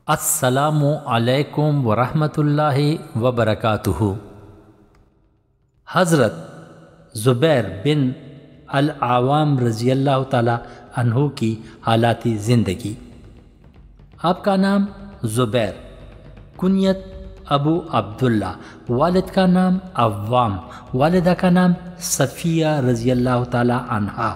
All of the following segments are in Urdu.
السلام علیکم ورحمۃ اللہ وبرکاتہ۔ حضرت زبیر بن العوام رضی اللہ تعالی عنہ کی حالات زندگی۔ آپ کا نام زبیر، کنیت ابو عبداللہ، والد کا نام عوام، والدہ کا نام صفیہ رضی اللہ تعالی عنہا۔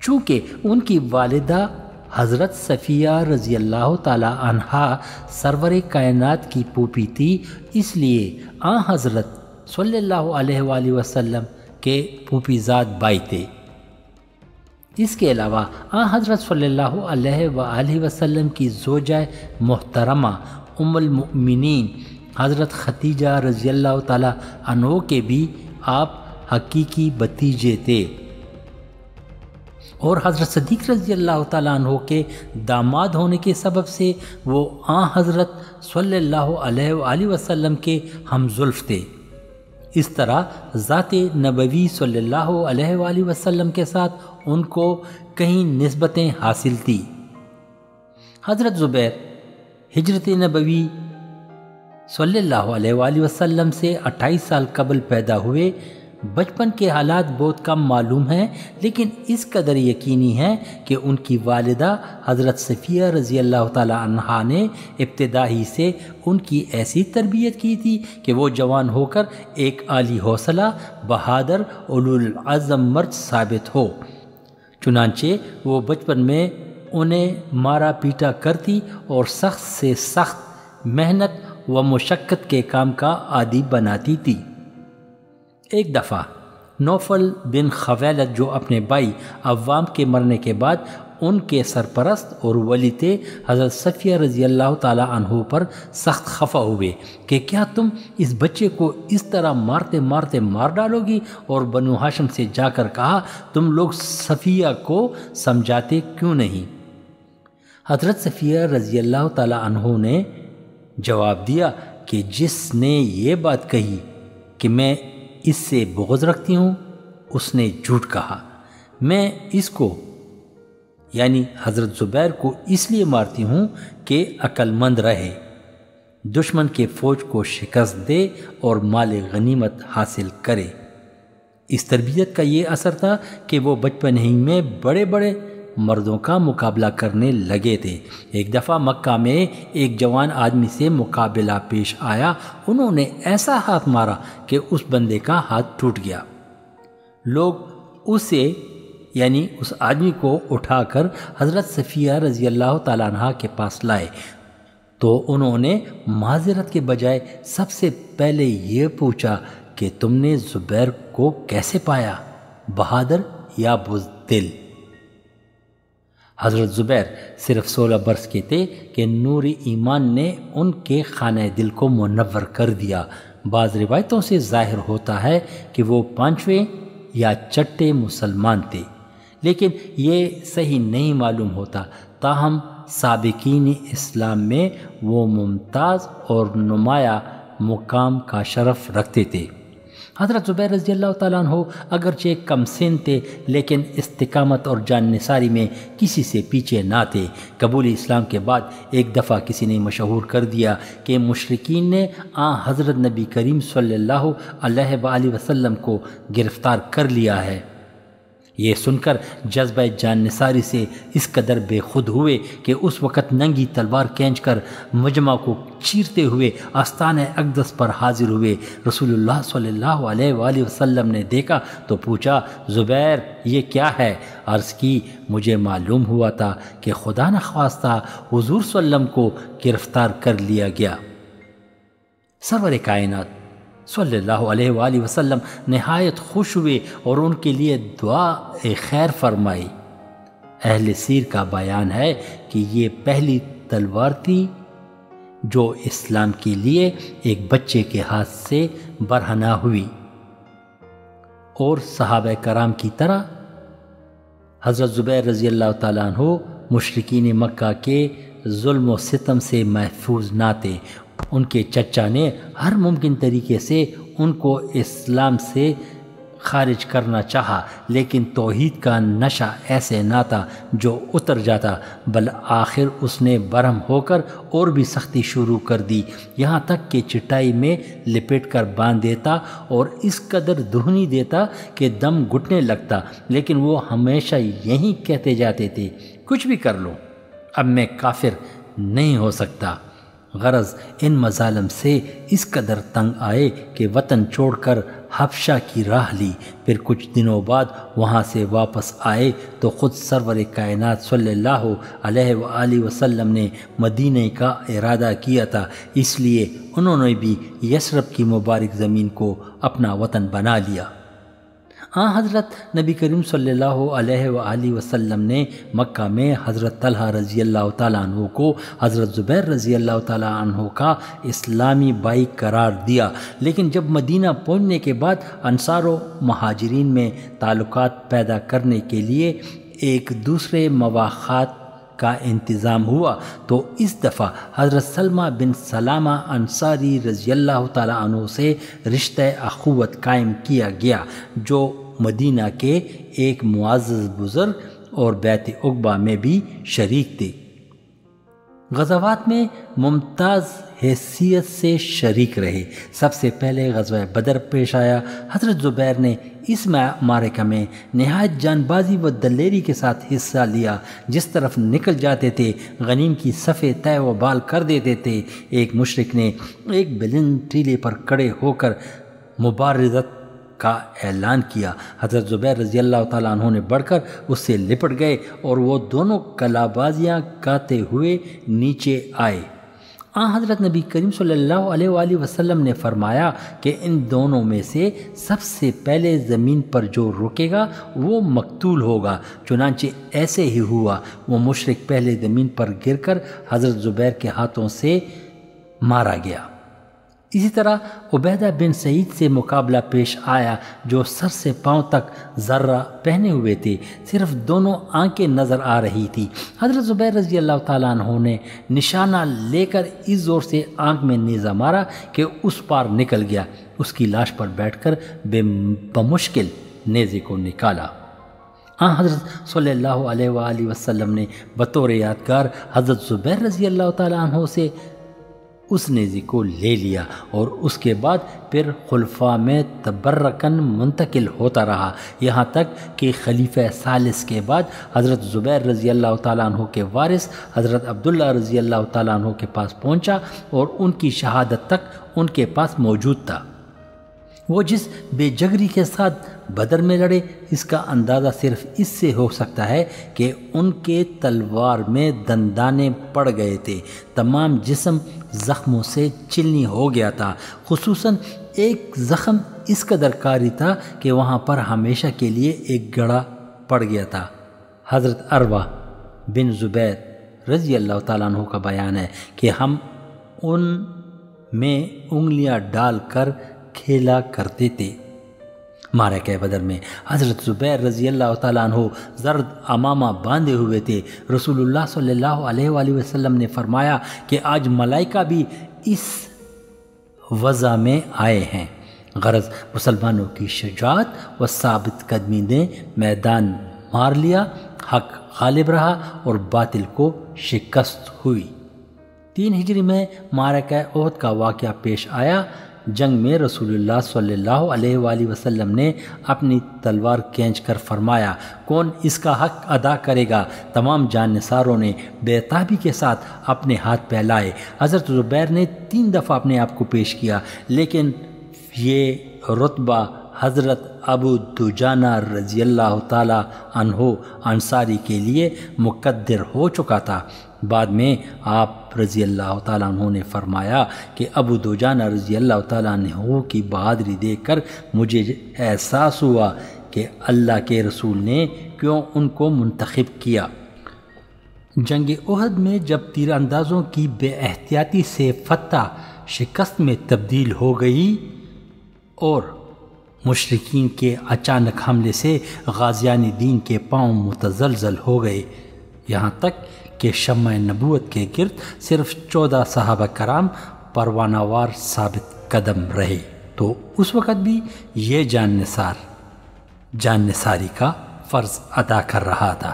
چونکہ ان کی والدہ حضرت صفیہ رضی اللہ تعالی عنہا سرور کائنات کی پھوپھی تھی، اس لیے حضرت صلی اللہ علیہ وآلہ وسلم کے پھوپھی زاد بھائی تھے۔ اس کے علاوہ حضرت صلی اللہ علیہ وآلہ وسلم کی زوجہ محترمہ ام المؤمنین حضرت ختیجہ رضی اللہ تعالی عنہ کے بھی آپ حقیقی بھتیجے تھے، اور حضرت صدیق رضی اللہ تعالیٰ عنہ کے داماد ہونے کے سبب سے وہ حضرت صلی اللہ علیہ وآلہ وسلم کے ہم زلف تھے۔ اس طرح ذات نبوی صلی اللہ علیہ وآلہ وسلم کے ساتھ ان کو کئی نسبتیں حاصل تھی۔ حضرت زبیر ہجرت نبوی صلی اللہ علیہ وآلہ وسلم سے 28 سال قبل پیدا ہوئے۔ بچپن کے حالات بہت کم معلوم ہیں، لیکن اس قدر یقینی ہے کہ ان کی والدہ حضرت صفیہ رضی اللہ تعالی عنہا نے ابتدا ہی سے ان کی ایسی تربیت کی تھی کہ وہ جوان ہو کر ایک عالی حوصلہ، بہادر، اولو العزم مرد ثابت ہو۔ چنانچہ وہ بچپن میں انہیں مارا پیٹا کرتی اور سخت سے سخت محنت و مشقت کے کام کا عادی بناتی تھی۔ ایک دفعہ نوفل بن خویلد جو اپنے بھائی عوام کے مرنے کے بعد ان کے سرپرست اور ولی تھے، حضرت صفیہ رضی اللہ تعالی عنہ پر سخت خفا ہوئے کہ کیا تم اس بچے کو اس طرح مارتے مارتے مار ڈالو گی، اور بنو ہاشم سے جا کر کہا تم لوگ صفیہ کو سمجھاتے کیوں نہیں؟ حضرت صفیہ رضی اللہ تعالی عنہ نے جواب دیا کہ جس نے یہ بات کہی کہ میں اس سے بغض رکھتی ہوں، اس نے جھوٹ کہا۔ میں اس کو یعنی حضرت زبیر کو اس لیے مارتی ہوں کہ عقل مند رہے، دشمن کے فوج کو شکست دے اور مال غنیمت حاصل کرے۔ اس تربیت کا یہ اثر تھا کہ وہ بچپن ہی میں بڑے بڑے مردوں کا مقابلہ کرنے لگے تھے۔ ایک دفعہ مکہ میں ایک جوان آدمی سے مقابلہ پیش آیا، انہوں نے ایسا ہاتھ مارا کہ اس بندے کا ہاتھ ٹوٹ گیا۔ لوگ اسے یعنی اس آدمی کو اٹھا کر حضرت صفیہ رضی اللہ تعالیٰ عنہ کے پاس لائے تو انہوں نے معذرت کے بجائے سب سے پہلے یہ پوچھا کہ تم نے زبیر کو کیسے پایا، بہادر یا بزدل؟ حضرت زبیر صرف 16 برس کے تھے کہ نور ایمان نے ان کے خانہ دل کو منور کر دیا۔ بعض روایتوں سے ظاہر ہوتا ہے کہ وہ 5ویں یا چھٹے مسلمان تھے، لیکن یہ صحیح نہیں معلوم ہوتا۔ تاہم سابقین اسلام میں وہ ممتاز اور نمایاں مقام کا شرف رکھتے تھے۔ حضرت زبیر رضی اللہ تعالیٰ عنہ اگرچہ کم سن تھے، لیکن استقامت اور جان نثاری میں کسی سے پیچھے نہ تھے۔ قبول اسلام کے بعد ایک دفعہ کسی نے مشہور کر دیا کہ مشرکین نے حضرت نبی کریم صلی اللہ علیہ وآلہ وسلم کو گرفتار کر لیا ہے۔ یہ سن کر جذبہ جان نثاری سے اس قدر بے خود ہوئے کہ اس وقت ننگی تلوار کھینچ کر مجمع کو چیرتے ہوئے آستانہ اقدس پر حاضر ہوئے۔ رسول اللہ صلی اللہ علیہ وآلہ وسلم نے دیکھا تو پوچھا زبیر یہ کیا ہے؟ عرض کی مجھے معلوم ہوا تھا کہ خدا نخواستہ حضور صلی اللہ علیہ وسلم کو گرفتار کر لیا گیا۔ سرور کائنات صلی اللہ علیہ وآلہ وسلم نہایت خوش ہوئے اور ان کے لیے دعا خیر فرمائی۔ اہل سیر کا بیان ہے کہ یہ پہلی تلوار تھی جو اسلام کے لیے ایک بچے کے ہاتھ سے برہنہ ہوئی، اور صحابہ کرام کی طرح حضرت زبیر رضی اللہ تعالیٰ عنہ مشرکین مکہ کے ظلم و ستم سے محفوظ نہ تھے۔ ان کے چچا نے ہر ممکن طریقے سے ان کو اسلام سے خارج کرنا چاہا، لیکن توحید کا نشہ ایسے نہ تھا جو اتر جاتا، بل آخر اس نے برہم ہو کر اور بھی سختی شروع کر دی، یہاں تک کہ چٹائی میں لپیٹ کر باندھ دیتا اور اس قدر دہنی دیتا کہ دم گھٹنے لگتا، لیکن وہ ہمیشہ یہی کہتے جاتے تھے، کچھ بھی کر لو، اب میں کافر نہیں ہو سکتا۔ غرض ان مظالم سے اس قدر تنگ آئے کہ وطن چھوڑ کر حبشہ کی راہ لی، پھر کچھ دنوں بعد وہاں سے واپس آئے تو خود سرور کائنات صلی اللہ علیہ وآلہ وسلم نے مدینہ کا ارادہ کیا تھا، اس لیے انہوں نے بھی یثرب کی مبارک زمین کو اپنا وطن بنا لیا۔ حضرت نبی کریم صلی اللہ علیہ وآلہ وسلم نے مکہ میں حضرت طلحہ رضی اللہ تعالیٰ عنہ کو حضرت زبیر رضی اللہ تعالیٰ عنہ کا اسلامی بھائی قرار دیا، لیکن جب مدینہ پہنچنے کے بعد انصار و مہاجرین میں تعلقات پیدا کرنے کے لیے ایک دوسرے مواخات کا انتظام ہوا تو اس دفعہ حضرت سلمہ بن سلامہ انصاری رضی اللہ تعالیٰ عنہ سے رشتہ اخوت قائم کیا گیا، جو مدینہ کے ایک معزز بزرگ اور بیعت عقبہ میں بھی شریک تھے۔ غزوات میں ممتاز حیثیت سے شریک رہے۔ سب سے پہلے غزوہ بدر پیش آیا۔ حضرت زبیر نے اس معرکہ میں نہایت جان بازی و دلیری کے ساتھ حصہ لیا، جس طرف نکل جاتے تھے غنیم کی صفیں طے و بال کر دیتے تھے۔ ایک مشرک نے ایک بلند ٹیلے پر کھڑے ہو کر مبارزت کا اعلان کیا، حضرت زبیر رضی اللہ تعالیٰ عنہ نے بڑھ کر اس سے لپٹ گئے اور وہ دونوں کلابازیاں کاتے ہوئے نیچے آئے۔ حضرت نبی کریم صلی اللہ علیہ وآلہ وسلم نے فرمایا کہ ان دونوں میں سے سب سے پہلے زمین پر جو رکے گا وہ مقتول ہوگا۔ چنانچہ ایسے ہی ہوا، وہ مشرک پہلے زمین پر گر کر حضرت زبیر کے ہاتھوں سے مارا گیا۔ اسی طرح عبیدہ بن سعید سے مقابلہ پیش آیا، جو سر سے پاؤں تک ذرہ پہنے ہوئے تھے، صرف دونوں آنکھیں نظر آ رہی تھی۔ حضرت زبیر رضی اللہ تعالیٰ عنہ نے نشانہ لے کر اس زور سے آنکھ میں نیزہ مارا کہ اس پار نکل گیا۔ اس کی لاش پر بیٹھ کر بمشکل نیزے کو نکالا۔ حضرت صلی اللہ علیہ وآلہ وسلم نے بطور یادگار حضرت زبیر رضی اللہ تعالیٰ عنہ سے اس نیزے کو لے لیا اور اس کے بعد پھر خلفاء میں تبرکن منتقل ہوتا رہا، یہاں تک کہ خلیفہ ثالث کے بعد حضرت زبیر رضی اللہ تعالیٰ عنہ کے وارث حضرت عبداللہ رضی اللہ تعالیٰ عنہ کے پاس پہنچا اور ان کی شہادت تک ان کے پاس موجود تھا۔ وہ جس بے جگری کے ساتھ بدر میں لڑے، اس کا اندازہ صرف اس سے ہو سکتا ہے کہ ان کے تلوار میں دندانے پڑ گئے تھے، تمام جسم زخموں سے چلنی ہو گیا تھا، خصوصاً ایک زخم اس قدر کاری تھا کہ وہاں پر ہمیشہ کے لیے ایک گڑھا پڑ گیا تھا۔ حضرت عروہ بن زبیر رضی اللہ تعالیٰ عنہ کا بیان ہے کہ ہم ان میں انگلیاں ڈال کر کھیلا کرتے تھے۔ معرکہ بدر میں حضرت زبیر رضی اللہ تعالیٰ عنہ زرد امامہ باندھے ہوئے تھے۔ رسول اللہ صلی اللہ علیہ وآلہ وسلم نے فرمایا کہ آج ملائکہ بھی اس وضع میں آئے ہیں۔ غرض مسلمانوں کی شجاعت و ثابت قدمی نے میدان مار لیا، حق غالب رہا اور باطل کو شکست ہوئی۔ 3 ہجری میں معرکہ احد کا واقعہ پیش آیا۔ جنگ میں رسول اللہ صلی اللہ علیہ وآلہ وسلم نے اپنی تلوار کھینچ کر فرمایا، کون اس کا حق ادا کرے گا؟ تمام جان نثاروں نے بے تابی کے ساتھ اپنے ہاتھ پھیلائے۔ حضرت زبیر نے 3 دفعہ اپنے آپ کو پیش کیا، لیکن یہ رتبہ حضرت ابو دجانہ رضی اللہ تعالی عنہ انصاری کے لیے مقدر ہو چکا تھا۔ بعد میں آپ رضی اللہ تعالیٰ عنہ نے فرمایا کہ ابو دجانہ رضی اللہ تعالیٰ عنہ کی بہادری دیکھ کر مجھے احساس ہوا کہ اللہ کے رسول نے کیوں ان کو منتخب کیا۔ جنگ احد میں جب تیر اندازوں کی بے احتیاطی سے فتح شکست میں تبدیل ہو گئی اور مشرکین کے اچانک حملے سے غازیان دین کے پاؤں متزلزل ہو گئے، یہاں تک کہ شمع نبوت کے گرد صرف 14 صحابہ کرام پروانہ وار ثابت قدم رہے، تو اس وقت بھی یہ جان نثار جان نثاری کا فرض ادا کر رہا تھا۔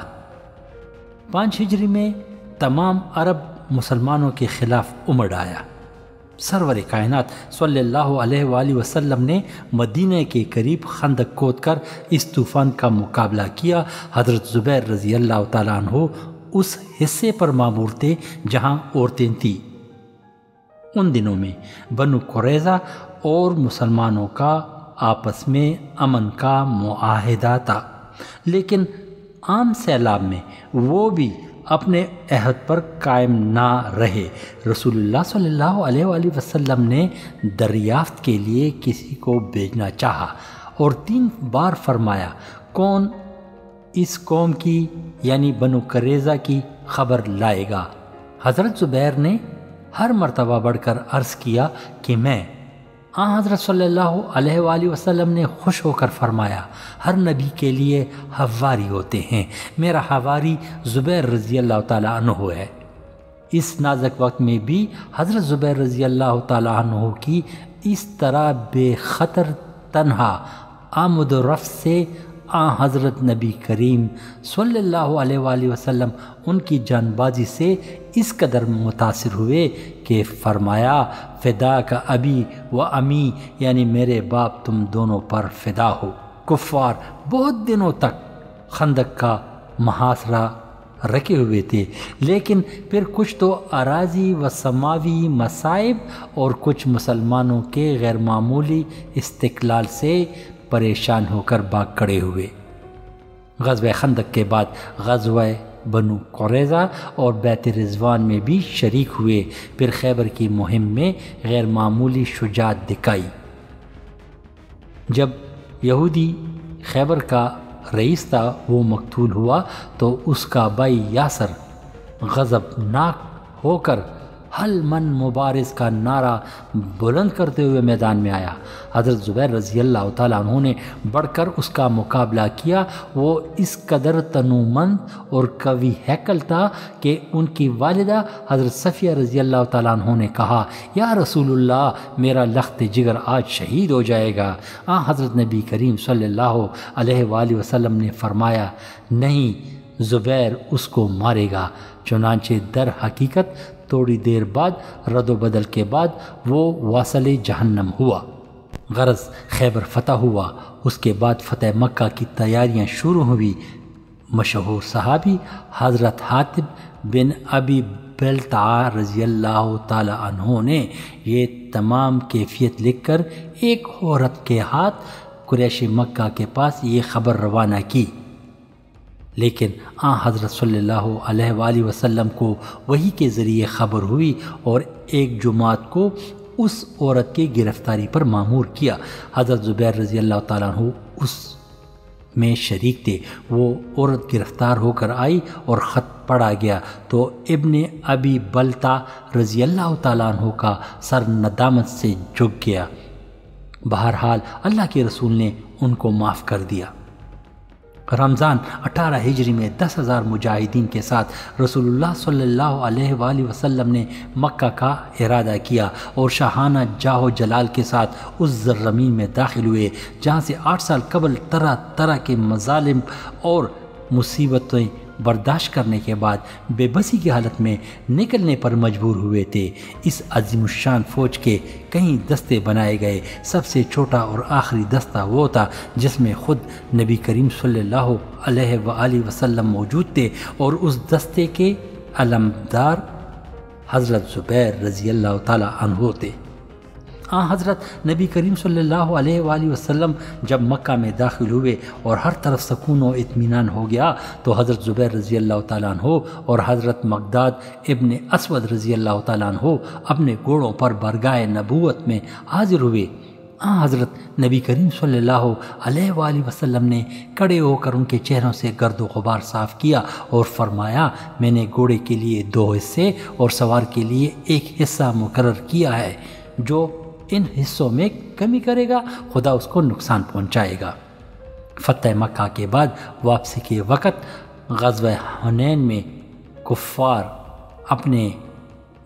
5 ہجری میں تمام عرب مسلمانوں کے خلاف امڑ آیا۔ سرور کائنات صلی اللہ علیہ وآلہ وسلم نے مدینہ کے قریب خندق کھود کر اس طوفان کا مقابلہ کیا۔ حضرت زبیر رضی اللہ تعالیٰ عنہ اس حصے پر مامور تھے جہاں عورتیں تھیں۔ ان دنوں میں بنو قریظہ اور مسلمانوں کا آپس میں امن کا معاہدہ تھا، لیکن عام سیلاب میں وہ بھی اپنے عہد پر قائم نہ رہے۔ رسول اللہ صلی اللہ علیہ وآلہ وسلم نے دریافت کے لیے کسی کو بھیجنا چاہا اور 3 بار فرمایا، کون اس قوم کی یعنی بنو قریظہ کی خبر لائے گا؟ حضرت زبیر نے ہر مرتبہ بڑھ کر عرض کیا کہ میں۔ حضرت صلی اللہ علیہ وآلہ وسلم نے خوش ہو کر فرمایا، ہر نبی کے لیے حواری ہوتے ہیں، میرا حواری زبیر رضی اللہ تعالیٰ عنہ ہے۔ اس نازک وقت میں بھی حضرت زبیر رضی اللہ تعالیٰ عنہ کی اس طرح بے خطر تنہا آمد و رفت سے حضرت نبی کریم صلی اللہ علیہ وآلہ وسلم ان کی جان بازی سے اس قدر متاثر ہوئے کہ فرمایا، فدا کا ابی و امی، یعنی میرے باپ تم دونوں پر فدا ہو۔ کفار بہت دنوں تک خندق کا محاصرہ رکھے ہوئے تھے، لیکن پھر کچھ تو اراضی و سماوی مصائب اور کچھ مسلمانوں کے غیر معمولی استقلال سے پریشان ہو کر بھاگ کھڑے ہوئے۔ غزوہ خندق کے بعد غزوہ بنو قریظہ اور بیت رضوان میں بھی شریک ہوئے، پھر خیبر کی مہم میں غیر معمولی شجاعت دکھائی۔ جب یہودی خیبر کا رئیس تھا وہ مقتول ہوا تو اس کا بھائی یاسر غضبناک ہو کر حل من مبارز کا نعرہ بلند کرتے ہوئے میدان میں آیا۔ حضرت زبیر رضی اللہ تعالیٰ عنہ نے بڑھ کر اس کا مقابلہ کیا۔ وہ اس قدر تنومند اور قوی ہیکل تھا کہ ان کی والدہ حضرت صفیہ رضی اللہ تعالیٰ عنہ نے کہا، یا رسول اللہ، میرا لخت جگر آج شہید ہو جائے گا۔ حضرت نبی کریم صلی اللہ علیہ وآلہ وسلم نے فرمایا، نہیں، زبیر اس کو مارے گا۔ چنانچہ در حقیقت تھوڑی دیر بعد رد و بدل کے بعد وہ واصل جہنم ہوا۔ غرض خیبر فتح ہوا۔ اس کے بعد فتح مکہ کی تیاریاں شروع ہوئی۔ مشہور صحابی حضرت حاتب بن ابی بلتعہ رضی اللہ تعالی عنہ نے یہ تمام کیفیت لکھ کر ایک عورت کے ہاتھ قریش مکہ کے پاس یہ خبر روانہ کی، لیکن حضرت صلی اللہ علیہ وآلہ وسلم کو وحی کے ذریعے خبر ہوئی اور ایک جماعت کو اس عورت کی گرفتاری پر مامور کیا۔ حضرت زبیر رضی اللہ تعالیٰ عنہ اس میں شریک تھے۔ وہ عورت گرفتار ہو کر آئی اور خط پڑھا گیا تو ابن ابی بلتع رضی اللہ تعالیٰ عنہ کا سر ندامت سے جھک گیا۔ بہرحال اللہ کے رسول نے ان کو معاف کر دیا۔ رمضان 18 ہجری میں 10,000 مجاہدین کے ساتھ رسول اللہ صلی اللہ علیہ وآلہ وسلم نے مکہ کا ارادہ کیا اور شاہانہ جاہ و جلال کے ساتھ اس زرزمین میں داخل ہوئے جہاں سے 8 سال قبل طرح طرح کے مظالم اور مصیبتیں برداشت کرنے کے بعد بے بسی کی حالت میں نکلنے پر مجبور ہوئے تھے۔ اس عظیم الشان فوج کے کئی دستے بنائے گئے۔ سب سے چھوٹا اور آخری دستہ وہ تھا جس میں خود نبی کریم صلی اللہ علیہ وآلہ وسلم موجود تھے اور اس دستے کے علمدار حضرت زبیر رضی اللہ تعالی عنہ تھے۔ حضرت نبی کریم صلی اللہ علیہ وآلہ وسلم جب مکہ میں داخل ہوئے اور ہر طرف سکون و اطمینان ہو گیا تو حضرت زبیر رضی اللہ تعالیٰ عنہ اور حضرت مقداد ابن اسود رضی اللہ تعالیٰ عنہ اپنے گھوڑوں پر بارگاہ نبوت میں حاضر ہوئے۔ حضرت نبی کریم صلی اللہ علیہ وآلہ وسلم نے کھڑے ہو کر ان کے چہروں سے گرد و غبار صاف کیا اور فرمایا، میں نے گھوڑے کے لیے 2 حصے اور سوار کے لیے 1 حصہ مقرر کیا ہے۔ جو ان حصوں میں کمی کرے گا خدا اس کو نقصان پہنچائے گا۔ فتح مکہ کے بعد واپسی کے وقت غزوہ حنین میں کفار اپنے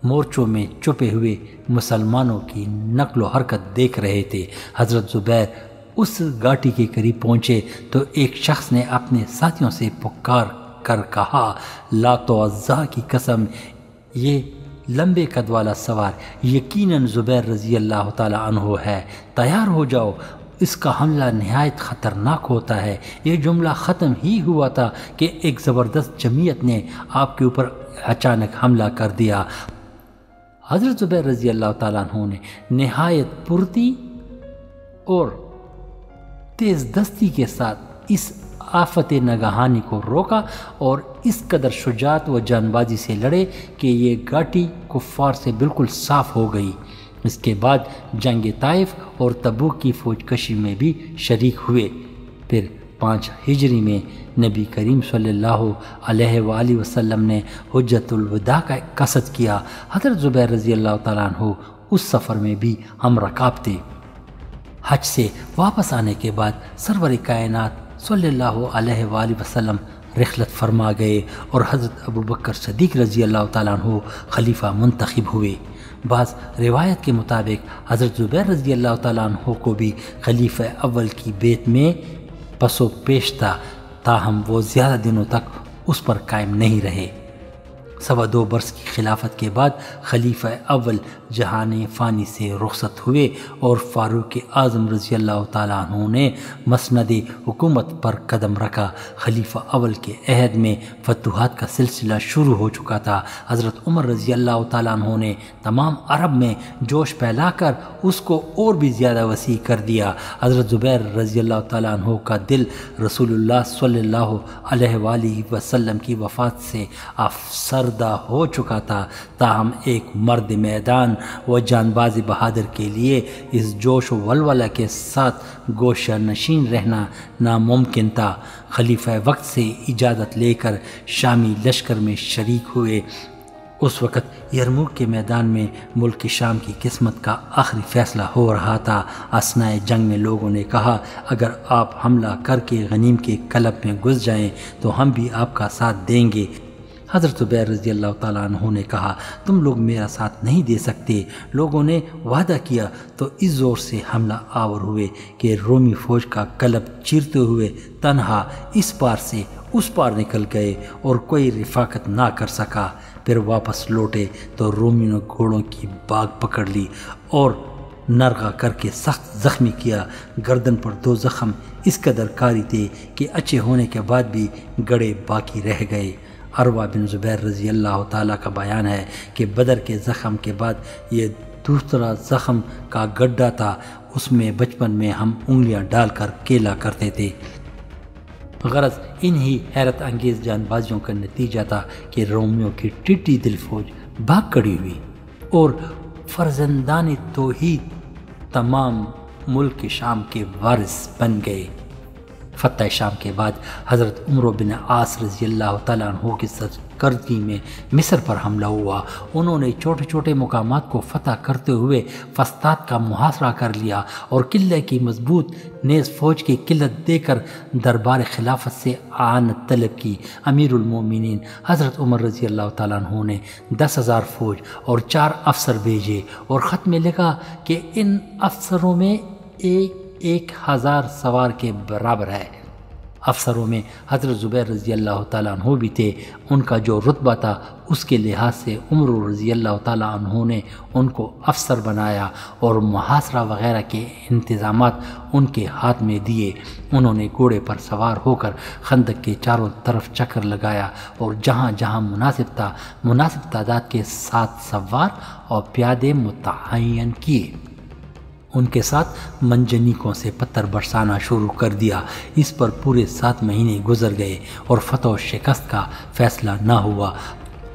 مورچوں میں چھپے ہوئے مسلمانوں کی نقل و حرکت دیکھ رہے تھے۔ حضرت زبیر اس گھاٹی کے قریب پہنچے تو ایک شخص نے اپنے ساتھیوں سے پکار کر کہا، لات و عزا کی قسم، یہ لمبے قد والا سوار یقیناً زبیر رضی اللہ تعالی عنہ ہے، تیار ہو جاؤ، اس کا حملہ نہایت خطرناک ہوتا ہے۔ یہ جملہ ختم ہی ہوا تھا کہ ایک زبردست جمعیت نے آپ کے اوپر اچانک حملہ کر دیا۔ حضرت زبیر رضی اللہ تعالیٰ عنہ نے نہایت پرتی اور تیز دستی کے ساتھ اس آفت ناگہانی کو روکا اور اس قدر شجاعت و جان بازی سے لڑے کہ یہ گھاٹی کفار سے بالکل صاف ہو گئی۔ اس کے بعد جنگ طائف اور تبوک کی فوج کشی میں بھی شریک ہوئے۔ پھر 5 ہجری میں نبی کریم صلی اللہ علیہ وآلہ وسلم نے حجۃ الوداع کا قصد کیا۔ حضرت زبیر رضی اللہ تعالیٰ عنہ اس سفر میں بھی ہم رکاب تھے۔ حج سے واپس آنے کے بعد سرور کائنات صلی اللہ علیہ وآلہ وسلم رحلت فرما گئے اور حضرت ابوبکر صدیق رضی اللہ تعالیٰ عنہ خلیفہ منتخب ہوئے۔ بعض روایت کے مطابق حضرت زبیر رضی اللہ تعالیٰ عنہ کو بھی خلیفہ اول کی بیعت میں پس و پیش تھا، تاہم وہ زیادہ دنوں تک اس پر قائم نہیں رہے۔ 2.25 برس کی خلافت کے بعد خلیفہ اول جہان فانی سے رخصت ہوئے اور فاروق اعظم رضی اللہ تعالیٰ عنہ نے مسند حکومت پر قدم رکھا۔ خلیفہ اول کے عہد میں فتوحات کا سلسلہ شروع ہو چکا تھا۔ حضرت عمر رضی اللہ تعالیٰ عنہ نے تمام عرب میں جوش پھیلا کر اس کو اور بھی زیادہ وسیع کر دیا۔ حضرت زبیر رضی اللہ تعالیٰ عنہ کا دل رسول اللہ صلی اللہ علیہ وآلہ وسلم کی وفات سے افسردہ ہو چکا تھا، تاہم ایک مرد میدان و جان باز بہادر کے لیے اس جوش و ولولہ کے ساتھ گوشہ نشین رہنا ناممکن تھا۔ خلیفہ وقت سے اجازت لے کر شامی لشکر میں شریک ہوئے۔ اس وقت یرموک کے میدان میں ملک شام کی قسمت کا آخری فیصلہ ہو رہا تھا۔ اثناء جنگ میں لوگوں نے کہا، اگر آپ حملہ کر کے غنیم کے کلب میں گھس جائیں تو ہم بھی آپ کا ساتھ دیں گے۔ حضرت زبیر رضی اللہ تعالیٰ عنہ نے کہا، تم لوگ میرا ساتھ نہیں دے سکتے۔ لوگوں نے وعدہ کیا تو اس زور سے حملہ آور ہوئے کہ رومی فوج کا قلب چیرتے ہوئے تنہا اس پار سے اس پار نکل گئے اور کوئی رفاقت نہ کر سکا۔ پھر واپس لوٹے تو رومیوں نے گھوڑوں کی باگ پکڑ لی اور نرغہ کر کے سخت زخمی کیا۔ گردن پر 2 زخم اس قدر کاری تھے کہ اچھے ہونے کے بعد بھی گڑے باقی رہ گئے۔ عروہ بن زبیر رضی اللہ تعالیٰ کا بیان ہے کہ بدر کے زخم کے بعد یہ دوسرا زخم کا گڈھا تھا، اس میں بچپن میں ہم انگلیاں ڈال کر کھیلا کرتے تھے۔ غرض انہی حیرت انگیز جان بازیوں کا نتیجہ تھا کہ رومیوں کی ٹٹی دل فوج بھاگ کھڑی ہوئی اور فرزندان توحید تمام ملک شام کے وارث بن گئے۔ فتح شام کے بعد حضرت عمر بن عاص رضی اللہ تعالیٰ عنہ کی سرکردگی میں مصر پر حملہ ہوا۔ انہوں نے چھوٹے چھوٹے مقامات کو فتح کرتے ہوئے فسطاط کا محاصرہ کر لیا اور قلعے کی مضبوط نیز فوج کی قلت دے کر دربار خلافت سے اعانت طلب کی۔ امیر المومنین حضرت عمر رضی اللہ تعالیٰ عنہ نے 10,000 فوج اور 4 افسر بھیجے اور خط میں لکھا کہ ان افسروں میں 1,000 سوار کے برابر ہے۔ افسروں میں حضرت زبیر رضی اللہ تعالیٰ عنہ بھی تھے۔ ان کا جو رتبہ تھا اس کے لحاظ سے عمر رضی اللہ تعالیٰ عنہ نے ان کو افسر بنایا اور محاصرہ وغیرہ کے انتظامات ان کے ہاتھ میں دیے۔ انہوں نے گھوڑے پر سوار ہو کر خندق کے چاروں طرف چکر لگایا اور جہاں جہاں مناسب تھا مناسب تعداد کے ساتھ سوار اور پیادے متعین کیے۔ ان کے ساتھ منجنیکوں سے پتھر برسانا شروع کر دیا۔ اس پر پورے 7 مہینے گزر گئے اور فتح و شکست کا فیصلہ نہ ہوا۔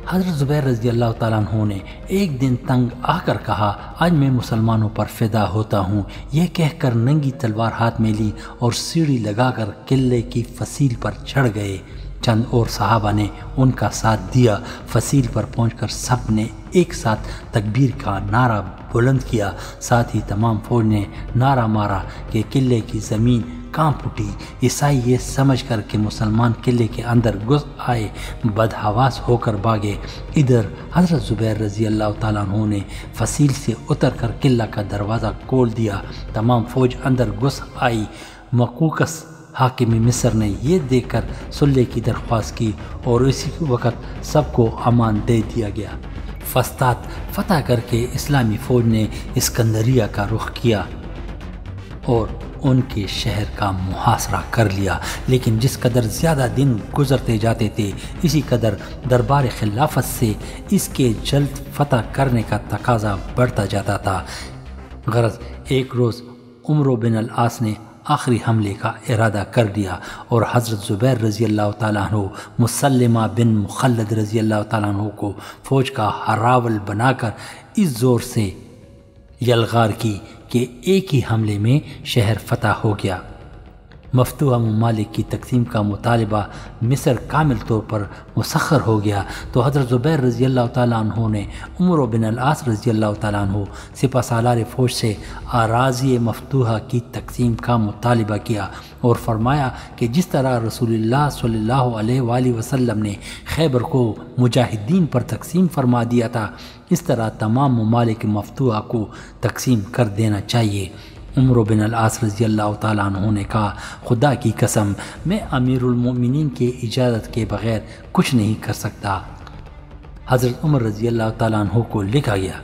حضرت زبیر رضی اللہ تعالیٰ عنہ نے ایک دن تنگ آ کر کہا، آج میں مسلمانوں پر فدا ہوتا ہوں۔ یہ کہہ کر ننگی تلوار ہاتھ میں لی اور سیڑھی لگا کر قلعے کی فصیل پر چڑھ گئے۔ چند اور صحابہ نے ان کا ساتھ دیا۔ فصیل پر پہنچ کر سب نے ایک ساتھ تکبیر کا نعرہ بلند کیا، ساتھ ہی تمام فوج نے نعرہ مارا کہ قلعے کی زمین کانپ اٹھی۔ عیسائی یہ سمجھ کر کہ مسلمان قلعے کے اندر گھس آئے بدحواس ہو کر بھاگے۔ ادھر حضرت زبیر رضی اللہ تعالیٰ عنہ نے فصیل سے اتر کر قلعہ کا دروازہ کھول دیا۔ تمام فوج اندر گھس آئی۔ مقوقس حاکم مصر نے یہ دیکھ کر صلح کی درخواست کی اور اسی وقت سب کو امان دے دیا گیا۔ فسطاط فتح کر کے اسلامی فوج نے اسکندریہ کا رخ کیا اور ان کے شہر کا محاصرہ کر لیا، لیکن جس قدر زیادہ دن گزرتے جاتے تھے اسی قدر دربار خلافت سے اس کے جلد فتح کرنے کا تقاضا بڑھتا جاتا تھا۔ غرض ایک روز عمرو بن العاص نے آخری حملے کا ارادہ کر دیا اور حضرت زبیر رضی اللہ تعالیٰ عنہ، مسلمہ بن مخلد رضی اللہ تعالیٰ عنہ کو فوج کا ہراول بنا کر اس زور سے یلغار کی کہ ایک ہی حملے میں شہر فتح ہو گیا۔ مفتوحہ ممالک کی تقسیم کا مطالبہ مصر کامل طور پر مسخر ہو گیا تو حضرت زبیر رضی اللہ تعالیٰ عنہ نے عمرو بن العاص رضی اللہ تعالیٰ عنہ سپہ سالار فوج سے اراضی مفتوحہ کی تقسیم کا مطالبہ کیا اور فرمایا کہ جس طرح رسول اللہ صلی اللہ علیہ وآلہ وسلم نے خیبر کو مجاہدین پر تقسیم فرما دیا تھا، اس طرح تمام ممالک مفتوحہ کو تقسیم کر دینا چاہیے۔ عمرو بن العاص رضی اللہ تعالیٰ عنہ نے کہا، خدا کی قسم میں امیر المومنین کی اجازت کے بغیر کچھ نہیں کر سکتا۔ حضرت عمر رضی اللہ تعالیٰ عنہ کو لکھا گیا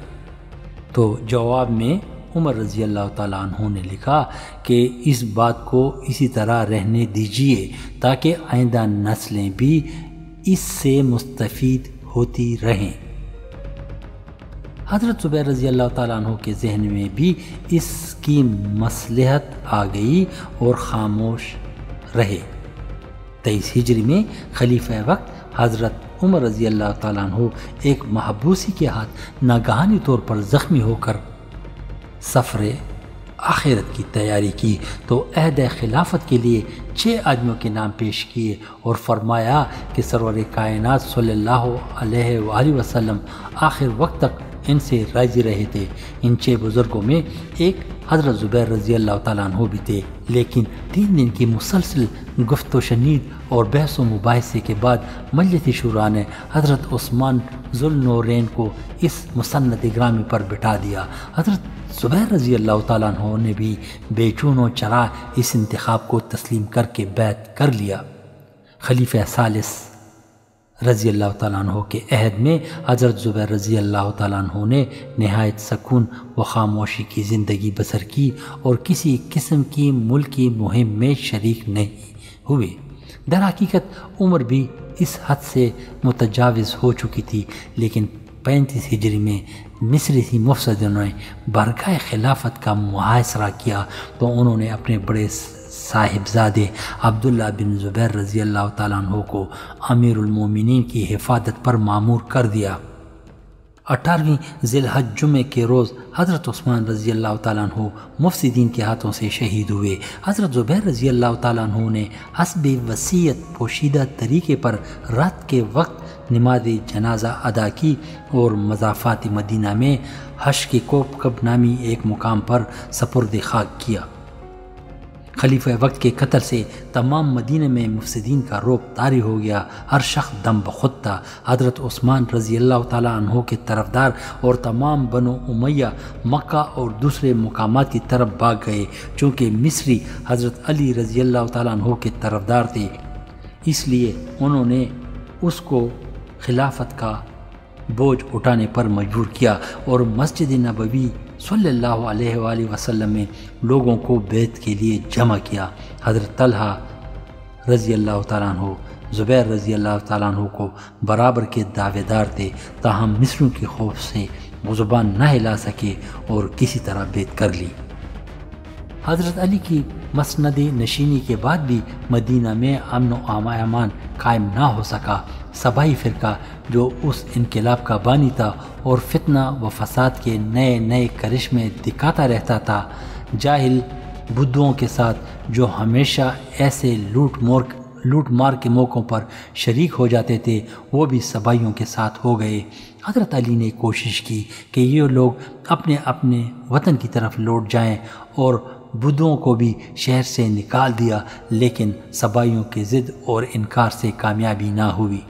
تو جواب میں عمر رضی اللہ تعالیٰ عنہ نے لکھا کہ اس بات کو اسی طرح رہنے دیجیے تاکہ آئندہ نسلیں بھی اس سے مستفید ہوتی رہیں۔ حضرت زبیر رضی اللہ تعالیٰ عنہ کے ذہن میں بھی اس کی مصلحت آ گئی اور خاموش رہے۔ 23 ہجری میں خلیفہ وقت حضرت عمر رضی اللہ تعالیٰ عنہ ایک محبوسی کے ہاتھ ناگہانی طور پر زخمی ہو کر سفر آخرت کی تیاری کی تو عہد خلافت کے لیے 6 آدمیوں کے نام پیش کیے اور فرمایا کہ سرور کائنات صلی اللہ علیہ وآلہ وسلم آخر وقت تک ان سے راضی رہے تھے۔ ان 6 بزرگوں میں ایک حضرت زبیر رضی اللہ تعالیٰ عنہ بھی تھے، لیکن 3 دن کی مسلسل گفت و شنید اور بحث و مباحثے کے بعد مجلس شورا نے حضرت عثمان ذو النورین کو اس مسند گرامی پر بٹھا دیا۔ حضرت زبیر رضی اللہ تعالیٰ عنہ نے بھی بے چون و چرا اس انتخاب کو تسلیم کر کے بیعت کر لیا۔ خلیفہ ثالث رضی اللہ تعالیٰ عنہ کے عہد میں حضرت زبیر رضی اللہ تعالیٰ عنہ نے نہایت سکون و خاموشی کی زندگی بسر کی اور کسی قسم کی ملکی مہم میں شریک نہیں ہوئے۔ در حقیقت عمر بھی اس حد سے متجاوز ہو چکی تھی، لیکن 35 ہجری میں مصری مفسدوں نے برگاہ خلافت کا محاصرہ کیا تو انہوں نے اپنے بڑے صاحبزادے عبداللہ بن زبیر رضی اللہ تعالیٰ عنہ کو امیر المومنین کی حفاظت پر مامور کر دیا۔ 18ویں ذی الحج جمعے کے روز حضرت عثمان رضی اللہ تعالیٰ عنہ مفسدین کے ہاتھوں سے شہید ہوئے۔ حضرت زبیر رضی اللہ تعالیٰ عنہ نے حسب وصیت پوشیدہ طریقے پر رات کے وقت نماز جنازہ ادا کی اور مضافات مدینہ میں حشر کی کوکب نامی ایک مقام پر سپرد خاک کیا۔ خلیفہ وقت کے قتل سے تمام مدینہ میں مفسدین کا رعب طاری ہو گیا، ہر شخص دم بخود تھا۔ حضرت عثمان رضی اللہ تعالیٰ عنہ کے طرفدار اور تمام بنو امیہ مکہ اور دوسرے مقامات کی طرف بھاگ گئے، چونکہ مصری حضرت علی رضی اللہ تعالیٰ عنہ کے طرفدار تھے، اس لیے انہوں نے اس کو خلافت کا بوجھ اٹھانے پر مجبور کیا اور مسجد نبوی صلی اللہ علیہ وآلہ وسلم میں لوگوں کو بیعت کے لیے جمع کیا۔ حضرت طلحہ رضی اللہ تعالیٰ عنہ زبیر رضی اللہ تعالیٰ عنہ کو برابر کے دعوے دار تھے، تاہم مصریوں کے خوف سے وہ زبان نہ ہلا سکے اور کسی طرح بیعت کر لی۔ حضرت علی کی مسند نشینی کے بعد بھی مدینہ میں امن و امان قائم نہ ہو سکا۔ صبائی فرقہ جو اس انقلاب کا بانی تھا اور فتنہ و فساد کے نئے نئے کرشمے دکھاتا رہتا تھا، جاہل بدھوؤں کے ساتھ جو ہمیشہ ایسے لوٹ مار کے موقعوں پر شریک ہو جاتے تھے، وہ بھی صبائیوں کے ساتھ ہو گئے۔ حضرت علی نے کوشش کی کہ یہ لوگ اپنے اپنے وطن کی طرف لوٹ جائیں اور بدھوں کو بھی شہر سے نکال دیا، لیکن صبائیوں کی ضد اور انکار سے کامیابی نہ ہوئی۔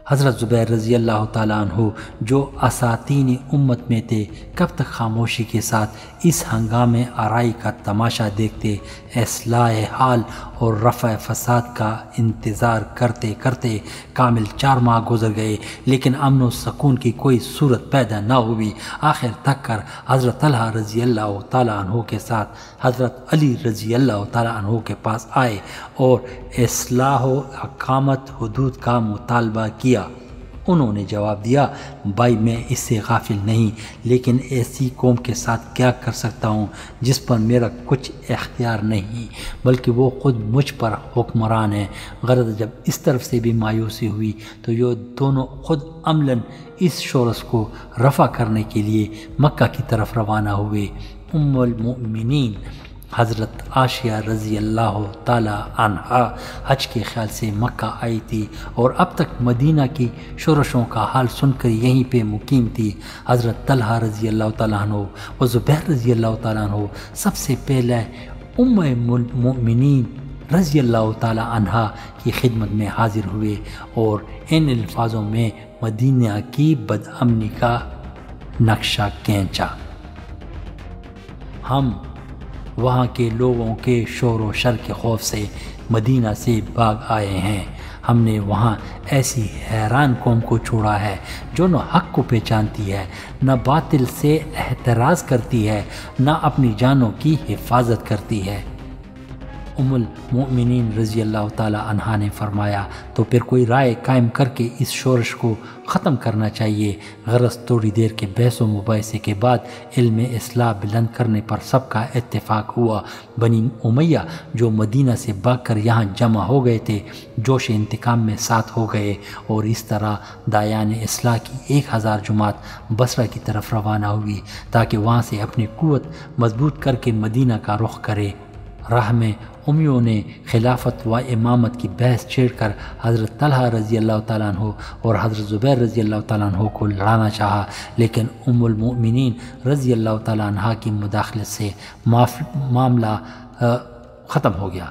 حضرت زبیر رضی اللہ تعالیٰ عنہ جو اساتین امت میں تھے کب تک خاموشی کے ساتھ اس ہنگام آرائی کا تماشا دیکھتے، اصلاح حال اور رفع فساد کا انتظار کرتے کرتے کامل 4 ماہ گزر گئے، لیکن امن و سکون کی کوئی صورت پیدا نہ ہوئی۔ آخر تک کر حضرت طلحہ رضی اللہ تعالیٰ عنہ کے ساتھ حضرت علی رضی اللہ تعالیٰ عنہ کے پاس آئے اور اصلاح و اقامت حدود کا مطالبہ کیا۔ انہوں نے جواب دیا، بھائی میں اس سے غافل نہیں، لیکن ایسی قوم کے ساتھ کیا کر سکتا ہوں جس پر میرا کچھ اختیار نہیں، بلکہ وہ خود مجھ پر حکمران ہے۔ غرض جب اس طرف سے بھی مایوسی ہوئی تو یہ دونوں خود عملاً اس شورش کو رفع کرنے کے لیے مکہ کی طرف روانہ ہوئے۔ ام المؤمنین حضرت عائشہ رضی اللہ تعالی عنہا حج کے خیال سے مکہ آئی تھی اور اب تک مدینہ کی شورشوں کا حال سن کر یہیں پہ مقیم تھی۔ حضرت طلحہ رضی اللہ تعالیٰ عنہ و زبیر رضی اللہ تعالیٰ عنہ سب سے پہلے ام المؤمنین رضی اللہ تعالیٰ عنہا کی خدمت میں حاضر ہوئے اور ان الفاظوں میں مدینہ کی بدامنی کا نقشہ کھینچا۔ ہم وہاں کے لوگوں کے شور و شر کے خوف سے مدینہ سے بھاگ آئے ہیں۔ ہم نے وہاں ایسی حیران قوم کو چھوڑا ہے جو نہ حق کو پہچانتی ہے، نہ باطل سے احتراز کرتی ہے، نہ اپنی جانوں کی حفاظت کرتی ہے۔ ام المؤمنین رضی اللہ تعالی عنہا نے فرمایا، تو پھر کوئی رائے قائم کر کے اس شورش کو ختم کرنا چاہیے۔ غرض تھوڑی دیر کے بحث و مباحثے کے بعد علم اصلاح بلند کرنے پر سب کا اتفاق ہوا۔ بنی امیہ جو مدینہ سے بھاگ کر یہاں جمع ہو گئے تھے جوش انتقام میں ساتھ ہو گئے اور اس طرح دایان اصلاح کی 1000 جماعت بصرہ کی طرف روانہ ہوئی تاکہ وہاں سے اپنی قوت مضبوط کر کے مدینہ کا رخ کرے۔ راہ میں امیوں نے خلافت و امامت کی بحث چھیڑ کر حضرت طلحہ رضی اللہ تعالیٰ عنہ اور حضرت زبیر رضی اللہ تعالیٰ عنہ کو لڑانا چاہا، لیکن ام المؤمنین رضی اللہ تعالیٰ عنہ کی مداخلت سے معاملہ ختم ہو گیا۔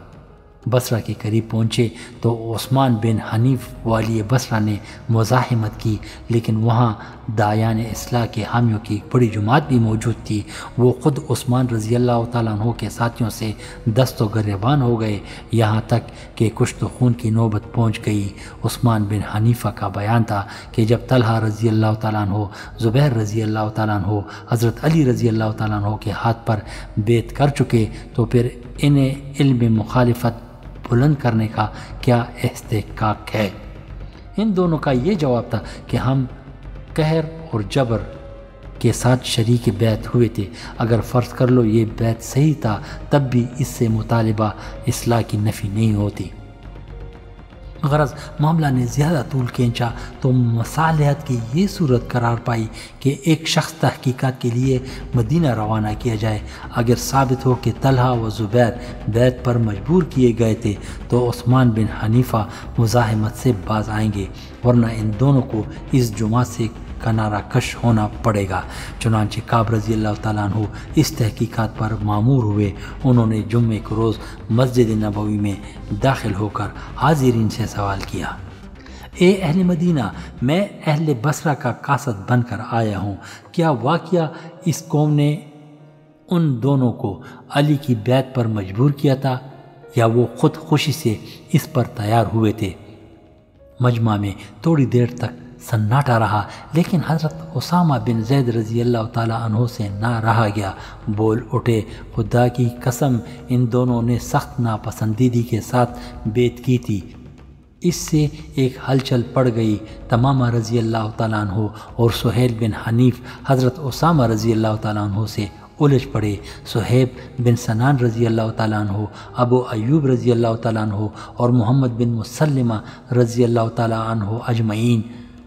بصرہ کے قریب پہنچے تو عثمان بن حنیف والی بصرہ نے مزاحمت کی، لیکن وہاں دایان اصلاح کے حامیوں کی بڑی جماعت بھی موجود تھی۔ وہ خود عثمان رضی اللہ تعالیٰ عنہ کے ساتھیوں سے دست و گریبان ہو گئے، یہاں تک کہ کشت و خون کی نوبت پہنچ گئی۔ عثمان بن حنیفہ کا بیان تھا کہ جب طلحہ رضی اللہ تعالیٰ عنہ، زبیر رضی اللہ تعالیٰ عنہ، حضرت علی رضی اللہ تعالیٰ عنہ کے ہاتھ پر بیعت کر چکے تو پھر انہیں علم مخالفت بلند کرنے کا کیا استحقاق ہے؟ ان دونوں کا یہ جواب تھا کہ ہم قہر اور جبر کے ساتھ شریک بیعت ہوئے تھے۔ اگر فرض کر لو یہ بیعت صحیح تھا تب بھی اس سے مطالبہ اصلاح کی نفی نہیں ہوتی۔ غرض معاملہ نے زیادہ طول کھینچا تو مصالحت کی یہ صورت قرار پائی کہ ایک شخص تحقیقات کے لیے مدینہ روانہ کیا جائے۔ اگر ثابت ہو کہ طلحہ و زبیر بیعت پر مجبور کیے گئے تھے تو عثمان بن حنیفہ مزاحمت سے باز آئیں گے، ورنہ ان دونوں کو اس جماعت سے کنارہ کش ہونا پڑے گا۔ چنانچہ کعب رضی اللہ تعالیٰ عنہ اس تحقیقات پر مامور ہوئے۔ انہوں نے جمعے کے روز مسجد نبوی میں داخل ہو کر حاضرین سے سوال کیا، اے اہل مدینہ، میں اہل بصرہ کا قاصد بن کر آیا ہوں، کیا واقعہ اس قوم نے ان دونوں کو علی کی بیعت پر مجبور کیا تھا یا وہ خود خوشی سے اس پر تیار ہوئے تھے؟ مجمع میں تھوڑی دیر تک سناٹا رہا، لیکن حضرت اسامہ بن زید رضی اللہ تعالیٰ عنہ سے نہ رہا گیا، بول اٹھے، خدا کی قسم ان دونوں نے سخت ناپسندیدگی کے ساتھ بیعت کی تھی۔ اس سے ایک ہلچل پڑ گئی۔ تمامہ رضی اللہ تعالیٰ عنہ اور سہیل بن حنیف حضرت اسامہ رضی اللہ تعالیٰ عنہ سے الجھ پڑے۔ سہیب بن سنان رضی اللہ تعالیٰ عنہ، ابو ایوب رضی اللہ تعالیٰ عنہ اور محمد بن مسلمہ رضی اللہ تعالیٰ عنہ اجمعین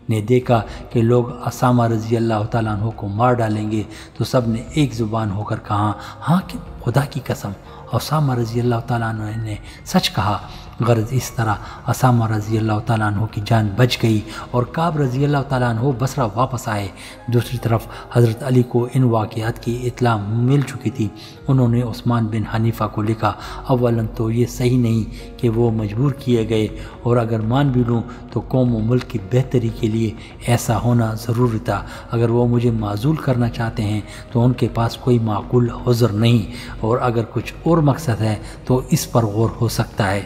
نے دیکھا کہ لوگ اسامہ رضی اللہ تعالیٰ عنہ کو مار ڈالیں گے تو سب نے ایک زبان ہو کر کہا، ہاں کہ خدا کی قسم اسامہ رضی اللہ تعالیٰ عنہ نے سچ کہا۔ غرض اس طرح اسامہ رضی اللہ تعالیٰ عنہ کی جان بچ گئی اور کعب رضی اللہ تعالیٰ عنہ بصرہ واپس آئے۔ دوسری طرف حضرت علی کو ان واقعات کی اطلاع مل چکی تھی۔ انہوں نے عثمان بن حنیفہ کو لکھا، اولاً تو یہ صحیح نہیں کہ وہ مجبور کیے گئے، اور اگر مان بھی لوں تو قوم و ملک کی بہتری کے لیے ایسا ہونا ضروری تھا۔ اگر وہ مجھے معزول کرنا چاہتے ہیں تو ان کے پاس کوئی معقول عذر نہیں، اور اگر کچھ اور مقصد ہے تو اس پر غور ہو سکتا ہے۔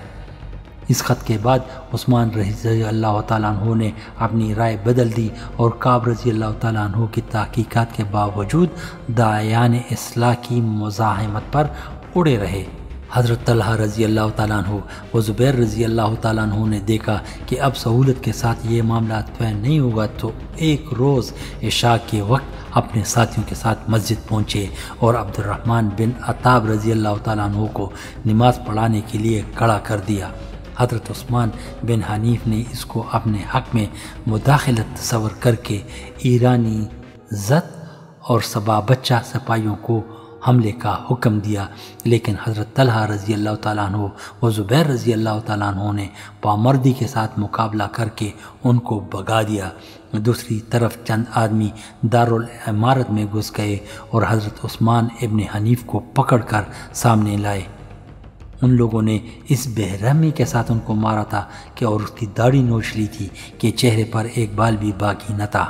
اس خط کے بعد عثمان رضی اللہ تعالیٰ عنہ نے اپنی رائے بدل دی اور کعب رضی اللہ تعالیٰ عنہ کی تحقیقات کے باوجود داعیان اصلاح کی مزاحمت پر اڑے رہے۔ حضرت طلحہ رضی اللہ تعالیٰ عنہ و زبیر رضی اللہ تعالیٰ عنہ نے دیکھا کہ اب سہولت کے ساتھ یہ معاملہ طے نہیں ہوگا، تو ایک روز عشاء کے وقت اپنے ساتھیوں کے ساتھ مسجد پہنچے اور عبد الرحمن بن عطاب رضی اللہ تعالیٰ عنہ کو نماز پڑھانے کے لیے کھڑا کر دیا۔ حضرت عثمان بن حنیف نے اس کو اپنے حق میں مداخلت تصور کر کے ایرانی زد اور سبا بچہ سپاہیوں کو حملے کا حکم دیا، لیکن حضرت طلحہ رضی اللہ تعالیٰ عنہ و زبیر رضی اللہ تعالیٰ عنہ نے پامردی کے ساتھ مقابلہ کر کے ان کو بھگا دیا۔ دوسری طرف چند آدمی دارالعمارت میں گھس گئے اور حضرت عثمان ابن حنیف کو پکڑ کر سامنے لائے۔ ان لوگوں نے اس بے رحمی کے ساتھ ان کو مارا تھا کہ اور اس کی داڑھی نوچ لی تھی کہ چہرے پر ایک بال بھی باقی نہ تھا۔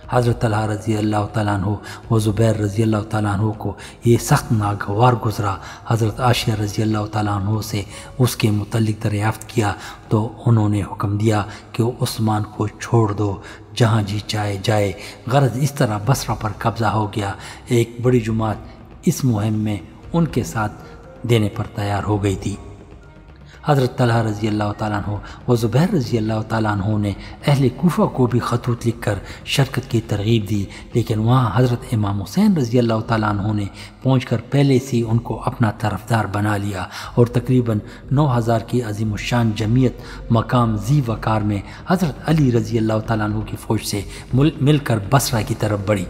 حضرت طلحہ رضی اللہ تعالیٰ عنہ و زبیر رضی اللہ تعالیٰ عنہ کو یہ سخت ناگوار گزرا۔ حضرت عائشہ رضی اللہ تعالیٰ عنہ سے اس کے متعلق دریافت کیا تو انہوں نے حکم دیا کہ عثمان کو چھوڑ دو، جہاں جی چاہے جائے۔ غرض اس طرح بصرہ پر قبضہ ہو گیا۔ ایک بڑی جماعت اس مہم میں ان کے ساتھ دینے پر تیار ہو گئی تھی۔ حضرت طلحہ رضی اللہ تعالیٰ عنہ و زبیر رضی اللہ تعالیٰ عنہ نے اہل کوفہ کو بھی خطوط لکھ کر شرکت کی ترغیب دی، لیکن وہاں حضرت امام حسین رضی اللہ تعالیٰ عنہ نے پہنچ کر پہلے سے ان کو اپنا طرفدار بنا لیا اور تقریباً 9000 کی عظیم الشان جمعیت مقام ذی وقار میں حضرت علی رضی اللہ تعالیٰ عنہ کی فوج سے مل کر بصرہ کی طرف بڑھی۔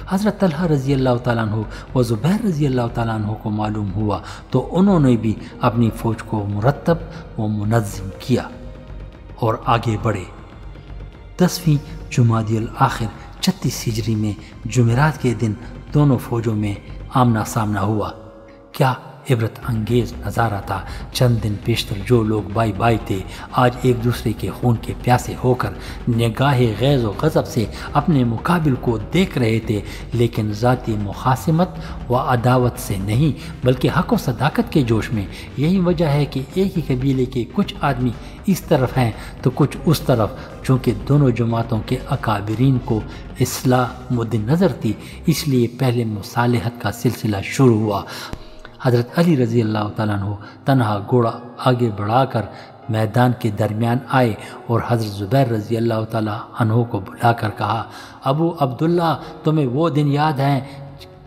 حضرت طلحہ رضی اللہ تعالیٰ عنہ و زبیر رضی اللہ تعالیٰ عنہ کو معلوم ہوا تو انہوں نے بھی اپنی فوج کو مرتب و منظم کیا اور آگے بڑھے۔ 10ویں جمادی الاخر 36 ہجری میں جمعرات کے دن دونوں فوجوں میں آمنا سامنا ہوا۔ کیا عبرت انگیز نظارہ تھا۔ چند دن پیشتر جو لوگ بائی بائی تھے آج ایک دوسرے کے خون کے پیاسے ہو کر نگاہ غیظ و غضب سے اپنے مقابل کو دیکھ رہے تھے، لیکن ذاتی مخاصمت و عداوت سے نہیں بلکہ حق و صداقت کے جوش میں۔ یہی وجہ ہے کہ ایک ہی قبیلے کے کچھ آدمی اس طرف ہیں تو کچھ اس طرف، چونکہ دونوں جماعتوں کے اکابرین کو اصلاح مد نظر تھی، اس لیے پہلے مصالحت کا سلسلہ شروع ہوا۔ حضرت علی رضی اللہ تعالیٰ عنہ تنہا گھوڑا آگے بڑھا کر میدان کے درمیان آئے اور حضرت زبیر رضی اللہ تعالیٰ عنہ کو بلا کر کہا، ابو عبداللہ، تمہیں وہ دن یاد ہیں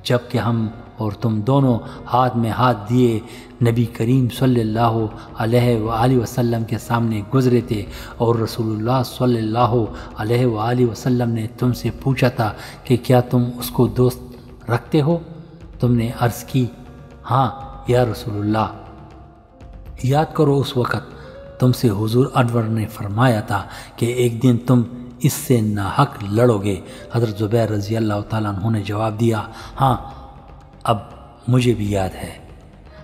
جب کہ ہم اور تم دونوں ہاتھ میں ہاتھ دیے نبی کریم صلی اللہ علیہ وآلہ وسلم کے سامنے گزرے تھے، اور رسول اللہ صلی اللہ علیہ وآلہ وسلم نے تم سے پوچھا تھا کہ کیا تم اس کو دوست رکھتے ہو؟ تم نے عرض کی، ہاں یا رسول اللہ۔ یاد کرو اس وقت تم سے حضور انور نے فرمایا تھا کہ ایک دن تم اس سے ناحق لڑو گے۔ حضرت زبیر رضی اللہ تعالیٰ عنہ نے جواب دیا، ہاں اب مجھے بھی یاد ہے۔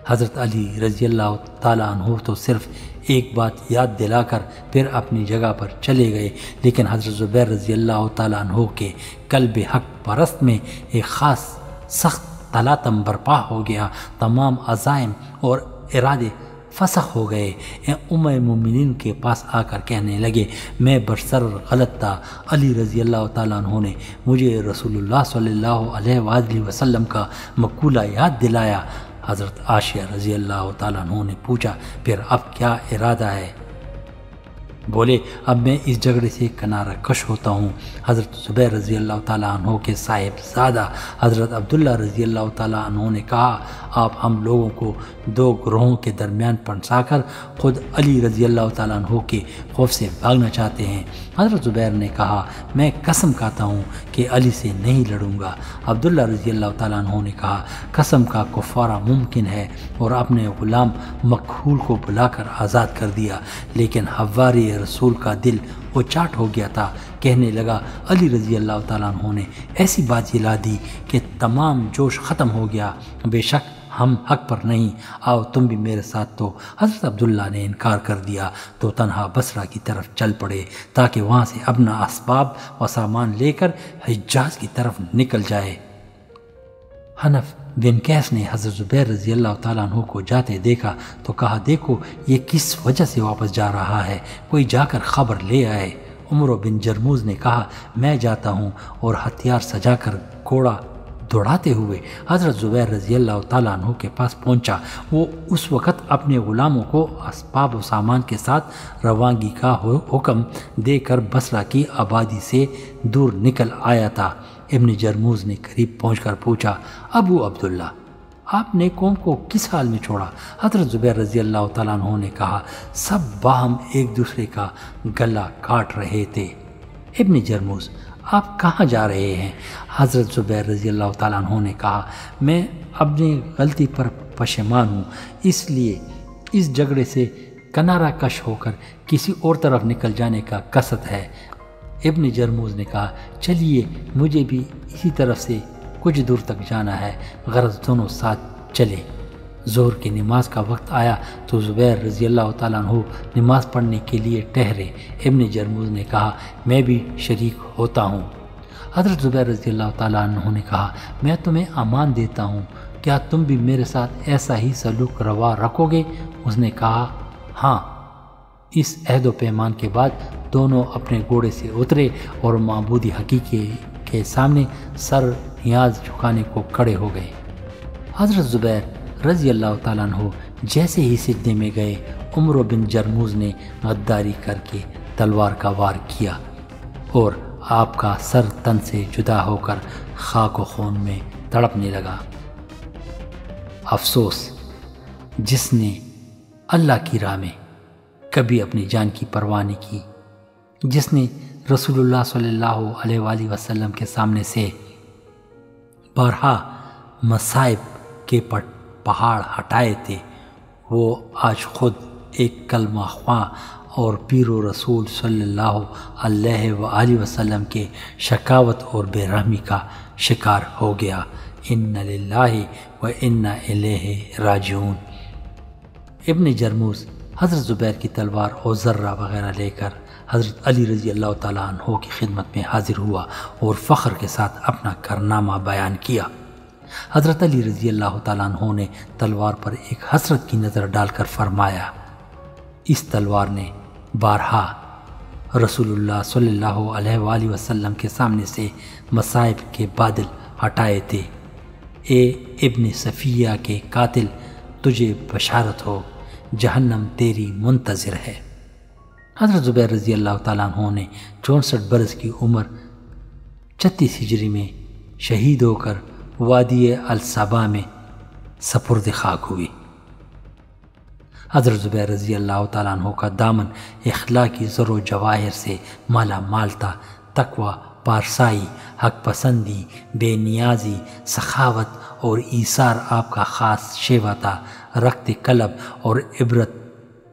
حضرت علی رضی اللہ تعالیٰ عنہ تو صرف ایک بات یاد دلا کر پھر اپنی جگہ پر چلے گئے، لیکن حضرت زبیر رضی اللہ تعالیٰ عنہ کے قلب حق پرست میں ایک خاص سخت تلاطم برپا ہو گیا۔ تمام عزائم اور ارادے فسخ ہو گئے۔ ام مومنین کے پاس آ کر کہنے لگے، میں برسر غلط تھا۔ علی رضی اللہ تعالیٰ عنہ نے مجھے رسول اللہ صلی اللہ علیہ وآلہ وسلم کا مقولہ یاد دلایا۔ حضرت عائشہ رضی اللہ تعالیٰ عنہ نے پوچھا، پھر اب کیا ارادہ ہے؟ بولے اب میں اس جھگڑے سے کنارہ کش ہوتا ہوں۔ حضرت زبیر رضی اللہ تعالیٰ عنہ کے صاحب زادہ حضرت عبداللہ رضی اللہ تعالیٰ عنہ نے کہا آپ ہم لوگوں کو دو گروہوں کے درمیان پھنسا کر خود علی رضی اللہ تعالیٰ عنہ کے خوف سے بھاگنا چاہتے ہیں۔ حضرت زبیر نے کہا میں قسم کھاتا ہوں کہ علی سے نہیں لڑوں گا۔ عبداللہ رضی اللہ تعالیٰ عنہ نے کہا قسم کا کفارہ ممکن ہے، اور اپنے غلام مکحول کو بلا کر آزاد کر دیا، لیکن حواری رسول کا دل اچاٹ ہو گیا تھا۔ کہنے لگا علی رضی اللہ تعالیٰ عنہ نے ایسی بات جلا دی کہ تمام جوش ختم ہو گیا، بے شک ہم حق پر نہیں، آؤ تم بھی میرے ساتھ۔ تو حضرت عبداللہ نے انکار کر دیا تو تنہا بصرہ کی طرف چل پڑے تاکہ وہاں سے اپنا اسباب و سامان لے کر حجاز کی طرف نکل جائے۔ حنف بن قیس نے حضرت زبیر رضی اللہ تعالیٰ عنہ کو جاتے دیکھا تو کہا دیکھو یہ کس وجہ سے واپس جا رہا ہے، کوئی جا کر خبر لے آئے۔ عمر بن جرموز نے کہا میں جاتا ہوں، اور ہتھیار سجا کر گھوڑا دوڑاتے ہوئے حضرت زبیر رضی اللہ تعالیٰ عنہ کے پاس پہنچا۔ وہ اس وقت اپنے غلاموں کو اسباب و سامان کے ساتھ روانگی کا حکم دے کر بصرہ کی آبادی سے دور نکل آیا تھا۔ ابن جرموز نے قریب پہنچ کر پوچھا ابو عبداللہ آپ نے قوم کو کس حال میں چھوڑا؟ حضرت زبیر رضی اللہ تعالیٰ عنہ نے کہا سب باہم ایک دوسرے کا گلا کاٹ رہے تھے۔ ابن جرموز آپ کہاں جا رہے ہیں؟ حضرت زبیر رضی اللہ تعالیٰ عنہ نے کہا میں اپنی غلطی پر پشیمان ہوں، اس لیے اس جھگڑے سے کنارہ کش ہو کر کسی اور طرف نکل جانے کا قصد ہے۔ ابن جرموز نے کہا چلیے مجھے بھی اسی طرف سے کچھ دور تک جانا ہے، غرض دونوں ساتھ چلے۔ ظہر کی نماز کا وقت آیا تو زبیر رضی اللہ تعالیٰ عنہ نماز پڑھنے کے لیے ٹہرے۔ ابن جرموز نے کہا میں بھی شریک ہوتا ہوں۔ حضرت زبیر رضی اللہ تعالیٰ عنہ نے کہا میں تمہیں امان دیتا ہوں، کیا تم بھی میرے ساتھ ایسا ہی سلوک روا رکھو گے؟ اس نے کہا ہاں۔ اس عہد و پیمان کے بعد دونوں اپنے گھوڑے سے اترے اور معبود حقیقی کے سامنے سر نیاز جھکانے کو کھڑے ہو گئے۔ حضرت زبیر رضی اللہ تعالیٰ عنہ جیسے ہی سجدے میں گئے، عمر بن جرموز نے غداری کر کے تلوار کا وار کیا اور آپ کا سر تن سے جدا ہو کر خاک و خون میں تڑپنے لگا۔ افسوس جس نے اللہ کی راہ میں کبھی اپنی جان کی پرواہ نہیں کی، جس نے رسول اللہ صلی اللہ علیہ وآلہ وسلم کے سامنے سے بارہا مصائب کے پہاڑ ہٹائے تھے، وہ آج خود ایک کلمہ خواں اور پیر و رسول صلی اللہ علیہ وآلہ وسلم کے شکاوت اور بے رحمی کا شکار ہو گیا۔ ان للہ و انا الیہ راجعون۔ ابن جرموز حضرت زبیر کی تلوار اور ذرہ وغیرہ لے کر حضرت علی رضی اللہ تعالیٰ عنہ کی خدمت میں حاضر ہوا اور فخر کے ساتھ اپنا کارنامہ بیان کیا۔ حضرت علی رضی اللہ تعالیٰ عنہ نے تلوار پر ایک حسرت کی نظر ڈال کر فرمایا اس تلوار نے بارہا رسول اللہ صلی اللہ علیہ وآلہ وسلم کے سامنے سے مصائب کے بادل ہٹائے تھے۔ اے ابن صفیہ کے قاتل تجھے بشارت ہو، جہنم تیری منتظر ہے۔ حضرت زبیر رضی اللہ تعالیٰ عنہ نے 64 برس کی عمر 36 ہجری میں شہید ہو کر وادی الصبا میں سپرد خاک ہوئی۔ حضرت زبیر رضی اللہ تعالیٰ عنہ کا دامن اخلاقی زر و جواہر سے مالا مال تھا۔ تقوی، پارسائی، حق پسندی، بے نیازی، سخاوت اور ایثار آپ کا خاص شیوا تھا۔ رخت قلب اور عبرت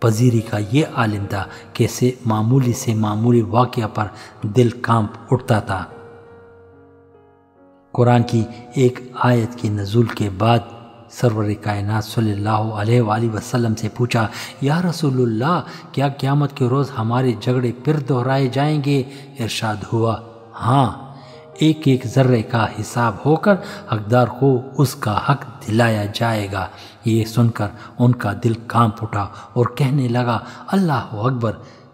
پذیری کا یہ عالم تھا کہ معمولی سے معمولی واقعہ پر دل کانپ اٹھتا تھا۔ قرآن کی ایک آیت کے نزول کے بعد سرور کائنات صلی اللہ علیہ وآلہ وسلم سے پوچھا یا رسول اللہ کیا قیامت کے روز ہمارے جھگڑے پھر دہرائے جائیں گے؟ ارشاد ہوا ہاں، ایک ایک ذرے کا حساب ہو کر حقدار کو اس کا حق دلایا جائے گا۔ یہ سن کر ان کا دل کانپ اٹھا اور کہنے لگا اللہ اکبر،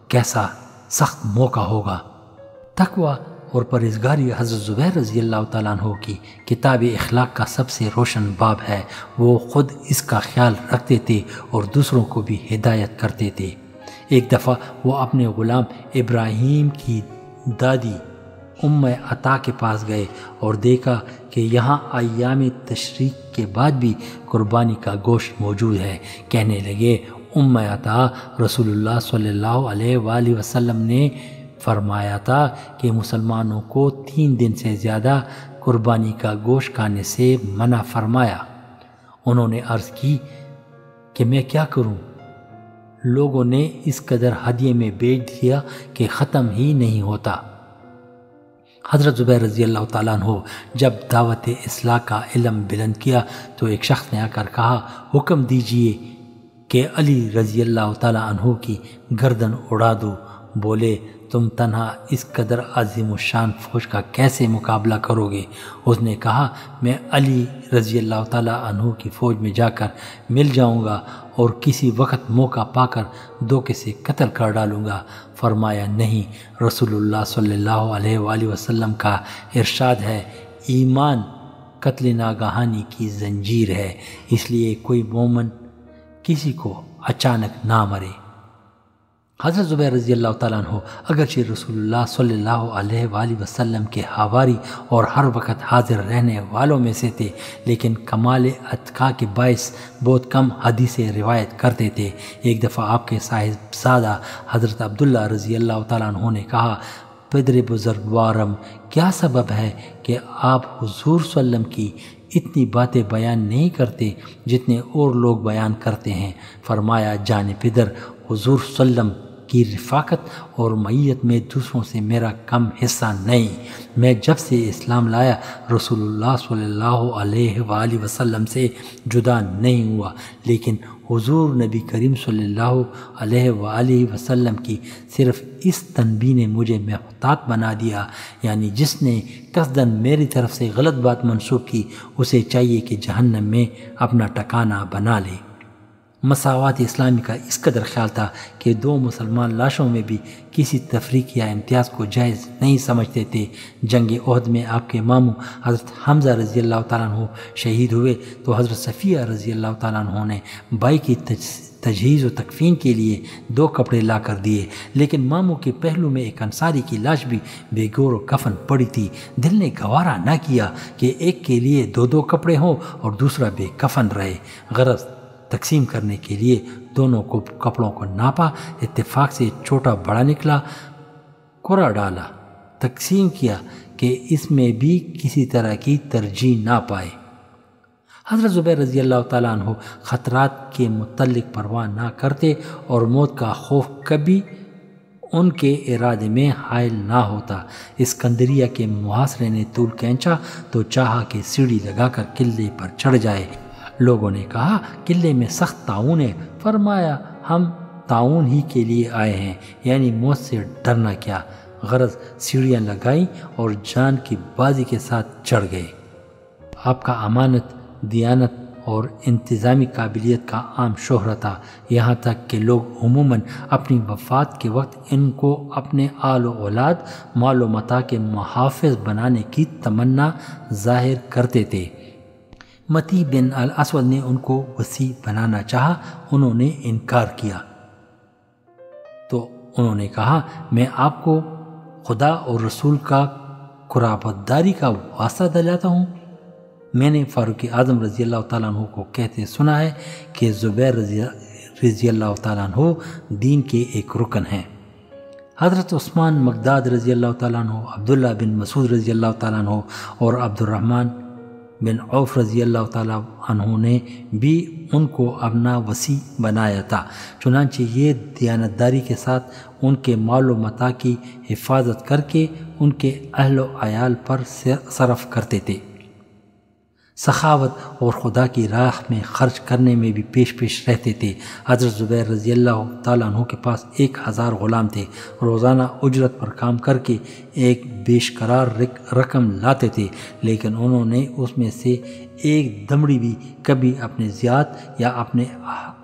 کیسا سخت موقع ہوگا۔ تقوی اور پرہیزگاری حضرت زبیر رضی اللہ تعالیٰ عنہ کی کتاب اخلاق کا سب سے روشن باب ہے۔ وہ خود اس کا خیال رکھتے تھے اور دوسروں کو بھی ہدایت کرتے تھے۔ ایک دفعہ وہ اپنے غلام ابراہیم کی دادی ام عطا کے پاس گئے اور دیکھا کہ یہاں ایام تشریق کے بعد بھی قربانی کا گوشت موجود ہے۔ کہنے لگے، ام عطا، رسول اللہ صلی اللہ علیہ وآلہ وسلم نے فرمایا تھا کہ مسلمانوں کو 3 دن سے زیادہ قربانی کا گوشت کھانے سے منع فرمایا۔ انہوں نے عرض کی کہ میں کیا کروں؟ لوگوں نے اس قدر ہدیے میں بیچ دیا کہ ختم ہی نہیں ہوتا۔ حضرت زبیر رضی اللہ تعالیٰ عنہ جب دعوت اصلاح کا علم بلند کیا تو ایک شخص نے آ کر کہا، حکم دیجئے کہ علی رضی اللہ تعالیٰ عنہ کی گردن اڑا دو۔ بولے، تم تنہا اس قدر عظیم الشان فوج کا کیسے مقابلہ کرو گے؟ اس نے کہا، میں علی رضی اللہ تعالیٰ عنہ کی فوج میں جا کر مل جاؤں گا اور کسی وقت موقع پا کر دھوکے سے قتل کر ڈالوں گا۔ فرمایا، نہیں، رسول اللہ صلی اللہ علیہ وآلہ وسلم کا ارشاد ہے، ایمان قتل ناگہانی کی زنجیر ہے، اس لیے کوئی مومن کسی کو اچانک نہ مرے۔ حضرت زبیر رضی اللہ تعالیٰ عنہ اگرچہ رسول اللہ صلی اللہ علیہ وآلہ وسلم کے حواری اور ہر وقت حاضر رہنے والوں میں سے تھے، لیکن کمال اتقا کے باعث بہت کم حدیثیں روایت کرتے تھے۔ ایک دفعہ آپ کے صاحبزادہ حضرت عبداللہ رضی اللہ تعالیٰ عنہ نے کہا، پدر بزرگوارم، کیا سبب ہے کہ آپ حضور صلی اللہ علیہ وسلم کی اتنی باتیں بیان نہیں کرتے جتنے اور لوگ بیان کرتے ہیں؟ فرمایا، جان پدر، حضور صلی اللہ علیہ وسلم کی رفاقت اور معیت میں دوسروں سے میرا کم حصہ نہیں۔ میں جب سے اسلام لایا رسول اللہ صلی اللہ علیہ وآلہ وسلم سے جدا نہیں ہوا، لیکن حضور نبی کریم صلی اللہ علیہ وآلہ وسلم کی صرف اس تنبیہ نے مجھے محتاط بنا دیا، یعنی جس نے قصداً میری طرف سے غلط بات منسوخ کی اسے چاہیے کہ جہنم میں اپنا ٹھکانہ بنا لے۔ مساوات اسلامی کا اس قدر خیال تھا کہ 2 مسلمان لاشوں میں بھی کسی تفریق یا امتیاز کو جائز نہیں سمجھتے تھے۔ جنگ احد میں آپ کے ماموں حضرت حمزہ رضی اللہ تعالیٰ عنہ شہید ہوئے تو حضرت صفیہ رضی اللہ تعالیٰ عنہ نے بھائی کی تجہیز و تکفین کے لیے 2 کپڑے لا کر دیے، لیکن ماموں کے پہلو میں ایک انصاری کی لاش بھی بے گور و کفن پڑی تھی۔ دل نے گوارا نہ کیا کہ ایک کے لیے 2 کپڑے ہوں اور دوسرا بے کفن رہے۔ غرض تقسیم کرنے کے لیے دونوں کو کپڑوں کو ناپا، اتفاق سے چھوٹا بڑا نکلا، کورا ڈالا، تقسیم کیا کہ اس میں بھی کسی طرح کی ترجیح نہ پائے۔ حضرت زبیر رضی اللہ تعالیٰ عنہ خطرات کے متعلق پرواہ نہ کرتے اور موت کا خوف کبھی ان کے ارادے میں حائل نہ ہوتا۔ اسکندریہ کے محاصرے نے طول کھینچا تو چاہا کہ سیڑھی لگا کر قلعے پر چڑھ جائے۔ لوگوں نے کہا، قلعے میں سخت طاعون ہے۔ فرمایا، ہم طاعون ہی کے لیے آئے ہیں، یعنی موت سے ڈرنا کیا۔ غرض سیڑھیاں لگائیں اور جان کی بازی کے ساتھ چڑھ گئے۔ آپ کا امانت، دیانت اور انتظامی قابلیت کا عام شہرہ تھا، یہاں تک کہ لوگ عموماً اپنی وفات کے وقت ان کو اپنے آل و اولاد، مال و متاع کے محافظ بنانے کی تمنا ظاہر کرتے تھے۔ متی بن الاسود نے ان کو وصی بنانا چاہا، انہوں نے انکار کیا تو انہوں نے کہا، میں آپ کو خدا اور رسول کا قرابت داری کا واسطہ دلاتا ہوں۔ میں نے فاروق اعظم رضی اللہ تعالیٰ عنہ کو کہتے سنا ہے کہ زبیر رضی اللہ تعالیٰ عنہ دین کے ایک رکن ہیں۔ حضرت عثمان مقداد رضی اللہ تعالیٰ عنہ، عبداللہ بن مسعود رضی اللہ تعالیٰ عنہ اور عبد الرحمن بن عوف رضی اللہ تعالیٰ عنہ نے بھی ان کو اپنا وصی بنایا تھا، چنانچہ یہ دیانتداری کے ساتھ ان کے مال و متاع کی حفاظت کر کے ان کے اہل و عیال پر صرف کرتے تھے۔ سخاوت اور خدا کی راہ میں خرچ کرنے میں بھی پیش رہتے تھے۔ حضرت زبیر رضی اللہ تعالیٰ عنہ کے پاس 1000 غلام تھے، روزانہ اجرت پر کام کر کے ایک بیشقرار رقم لاتے تھے، لیکن انہوں نے اس میں سے ایک دمڑی بھی کبھی اپنے ذات یا اپنے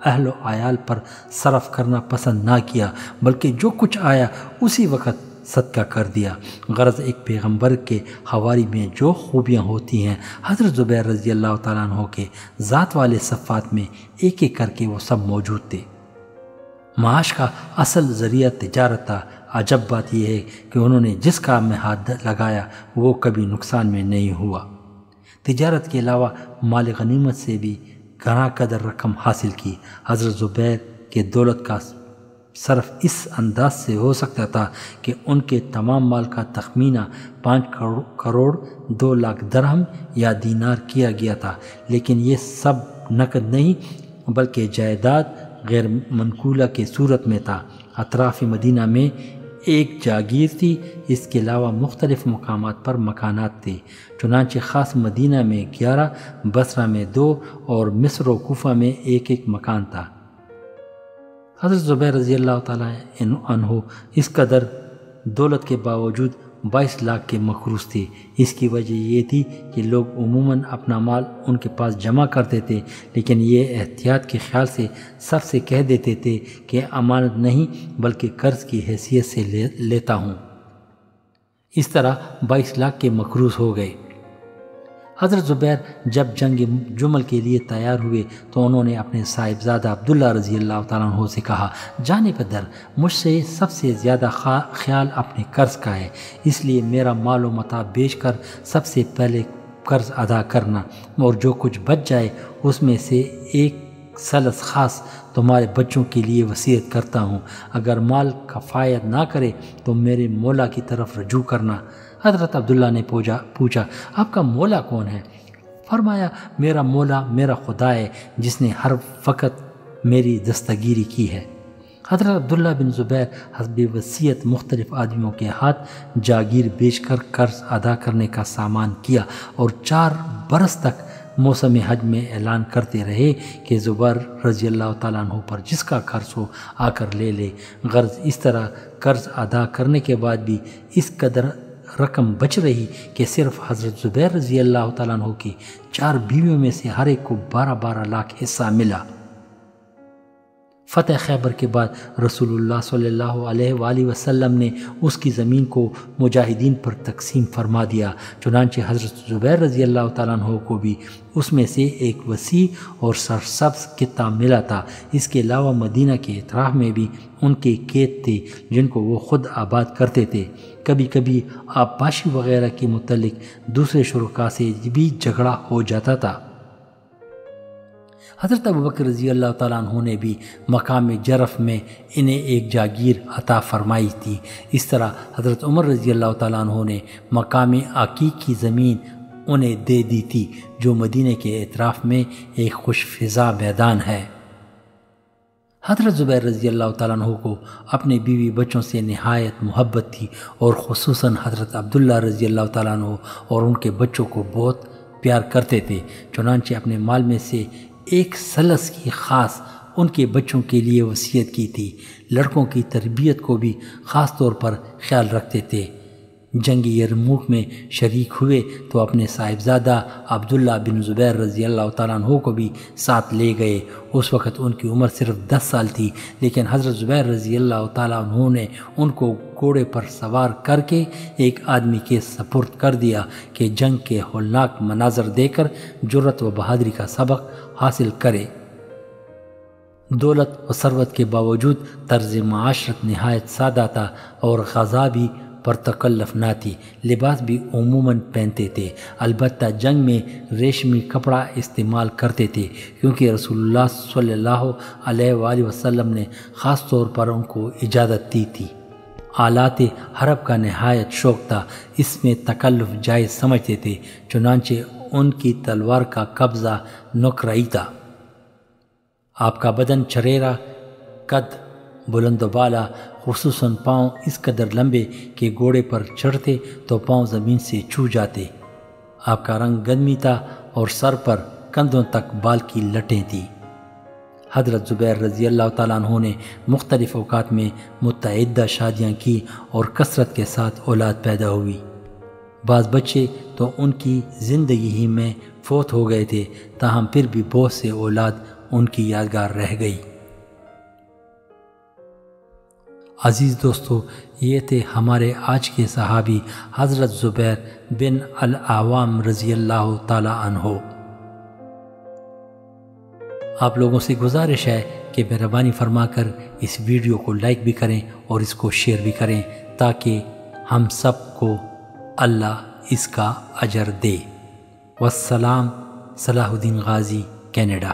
اہل و عیال پر صرف کرنا پسند نہ کیا، بلکہ جو کچھ آیا اسی وقت صدقہ کر دیا۔ غرض ایک پیغمبر کے حواری میں جو خوبیاں ہوتی ہیں، حضرت زبیر رضی اللہ تعالیٰ عنہ کے ذات والے صفات میں ایک ایک کر کے وہ سب موجود تھے۔ معاش کا اصل ذریعہ تجارت تھا۔ عجب بات یہ ہے کہ انہوں نے جس کام میں ہاتھ لگایا وہ کبھی نقصان میں نہیں ہوا۔ تجارت کے علاوہ مال غنیمت سے بھی گھنا قدر رقم حاصل کی۔ حضرت زبیر کے دولت کا صرف اس انداز سے ہو سکتا تھا کہ ان کے تمام مال کا تخمینہ 5 کروڑ 2 لاکھ درہم یا دینار کیا گیا تھا، لیکن یہ سب نقد نہیں بلکہ جائیداد غیر منقولہ کے صورت میں تھا۔ اطراف مدینہ میں ایک جاگیر تھی، اس کے علاوہ مختلف مقامات پر مکانات تھے، چنانچہ خاص مدینہ میں 11، بصرہ میں 2 اور مصر و کوفہ میں 1 مکان تھا۔ حضرت زبیر رضی اللہ تعالیٰ عنہ اس قدر دولت کے باوجود 22 لاکھ کے مقروض تھے۔ اس کی وجہ یہ تھی کہ لوگ عموماً اپنا مال ان کے پاس جمع کرتے تھے، لیکن یہ احتیاط کے خیال سے سب سے کہہ دیتے تھے کہ امانت نہیں بلکہ قرض کی حیثیت سے لیتا ہوں۔ اس طرح 22 لاکھ کے مقروض ہو گئے۔ حضرت زبیر جب جنگ جمل کے لیے تیار ہوئے تو انہوں نے اپنے صاحبزادہ عبداللہ رضی اللہ تعالیٰ عنہ سے کہا، جانے پدر، مجھ سے سب سے زیادہ خیال اپنے قرض کا ہے، اس لیے میرا مال و متاع بیچ کر سب سے پہلے قرض ادا کرنا، اور جو کچھ بچ جائے اس میں سے 1 ثلث خاص تمہارے بچوں کے لیے وصیت کرتا ہوں۔ اگر مال کفایت نہ کرے تو میرے مولا کی طرف رجوع کرنا۔ حضرت عبداللہ نے پوچھا، آپ کا مولا کون ہے؟ فرمایا، میرا مولا میرا خدا ہے جس نے ہر وقت میری دستگیری کی ہے۔ حضرت عبداللہ بن زبیر حسب وصیت مختلف آدمیوں کے ہاتھ جاگیر بیچ کر قرض ادا کرنے کا سامان کیا اور 4 برس تک موسم حج میں اعلان کرتے رہے کہ زبیر رضی اللہ تعالیٰ عنہ پر جس کا قرض ہو آ کر لے لے۔ غرض اس طرح قرض ادا کرنے کے بعد بھی اس قدر رقم بچ رہی کہ صرف حضرت زبیر رضی اللہ تعالیٰ عنہ کی 4 بیویوں میں سے ہر ایک کو 12 لاکھ حصہ ملا۔ فتح خیبر کے بعد رسول اللہ صلی اللہ علیہ وآلہ وسلم نے اس کی زمین کو مجاہدین پر تقسیم فرما دیا، چنانچہ حضرت زبیر رضی اللہ تعالیٰ عنہ کو بھی اس میں سے ایک وسیع اور سرسبز خطہ ملا تھا۔ اس کے علاوہ مدینہ کے اطراف میں بھی ان کے کھیت تھے جن کو وہ خود آباد کرتے تھے۔ کبھی کبھی آبپاشی وغیرہ کے متعلق دوسرے شرکاء سے بھی جھگڑا ہو جاتا تھا۔ حضرت ابوبکر رضی اللہ تعالیٰ عنہ نے بھی مقام جرف میں انہیں ایک جاگیر عطا فرمائی تھی۔ اس طرح حضرت عمر رضی اللہ تعالیٰ عنہ نے مقام عقیق کی زمین انہیں دے دی تھی، جو مدینہ کے اطراف میں ایک خوش فضا میدان ہے۔ حضرت زبیر رضی اللہ تعالیٰ عنہ کو اپنے بیوی بچوں سے نہایت محبت تھی، اور خصوصاً حضرت عبداللہ رضی اللہ تعالیٰ عنہ اور ان کے بچوں کو بہت پیار کرتے تھے، چنانچہ اپنے مال میں سے 1 ثلث کی خاص ان کے بچوں کے لیے وصیت کی تھی۔ لڑکوں کی تربیت کو بھی خاص طور پر خیال رکھتے تھے۔ جنگ یرموک میں شریک ہوئے تو اپنے صاحبزادہ عبداللہ بن زبیر رضی اللہ تعالیٰ عنہ کو بھی ساتھ لے گئے۔ اس وقت ان کی عمر صرف 10 سال تھی، لیکن حضرت زبیر رضی اللہ تعالیٰ عنہ نے ان کو گھوڑے پر سوار کر کے ایک آدمی کے سپرد کر دیا کہ جنگ کے ہولناک مناظر دیکھ کر جرأت و بہادری کا سبق حاصل کرے۔ دولت و ثروت کے باوجود طرز معاشرت نہایت سادہ تھا، اور غذا بھی پر تکلف نہ تھی۔ لباس بھی عموماً پہنتے تھے، البتہ جنگ میں ریشمی کپڑا استعمال کرتے تھے، کیونکہ رسول اللہ صلی اللہ علیہ وآلہ وسلم نے خاص طور پر ان کو اجازت دی تھی۔ آلات حرب کا نہایت شوق تھا، اس میں تکلف جائز سمجھتے تھے، چنانچہ ان کی تلوار کا قبضہ نقرئی تھا۔ آپ کا بدن چریرا، قد بلند و بالا، خصوصاً پاؤں اس قدر لمبے کہ گھوڑے پر چڑھتے تو پاؤں زمین سے چھو جاتے۔ آپ کا رنگ گندمی تھا اور سر پر کندھوں تک بال کی لٹیں تھیں۔ حضرت زبیر رضی اللہ تعالیٰ عنہ نے مختلف اوقات میں متعدد شادیاں کی اور کثرت کے ساتھ اولاد پیدا ہوئی۔ بعض بچے تو ان کی زندگی ہی میں فوت ہو گئے تھے، تاہم پھر بھی بہت سے اولاد ان کی یادگار رہ گئی۔ عزیز دوستو، یہ تھے ہمارے آج کے صحابی حضرت زبیر بن العوام رضی اللہ تعالی عنہ۔ آپ لوگوں سے گزارش ہے کہ مہربانی فرما کر اس ویڈیو کو لائک بھی کریں اور اس کو شیئر بھی کریں تاکہ ہم سب کو اللہ اس کا اجر دے۔ والسلام، صلاح الدین غازی، کینیڈا۔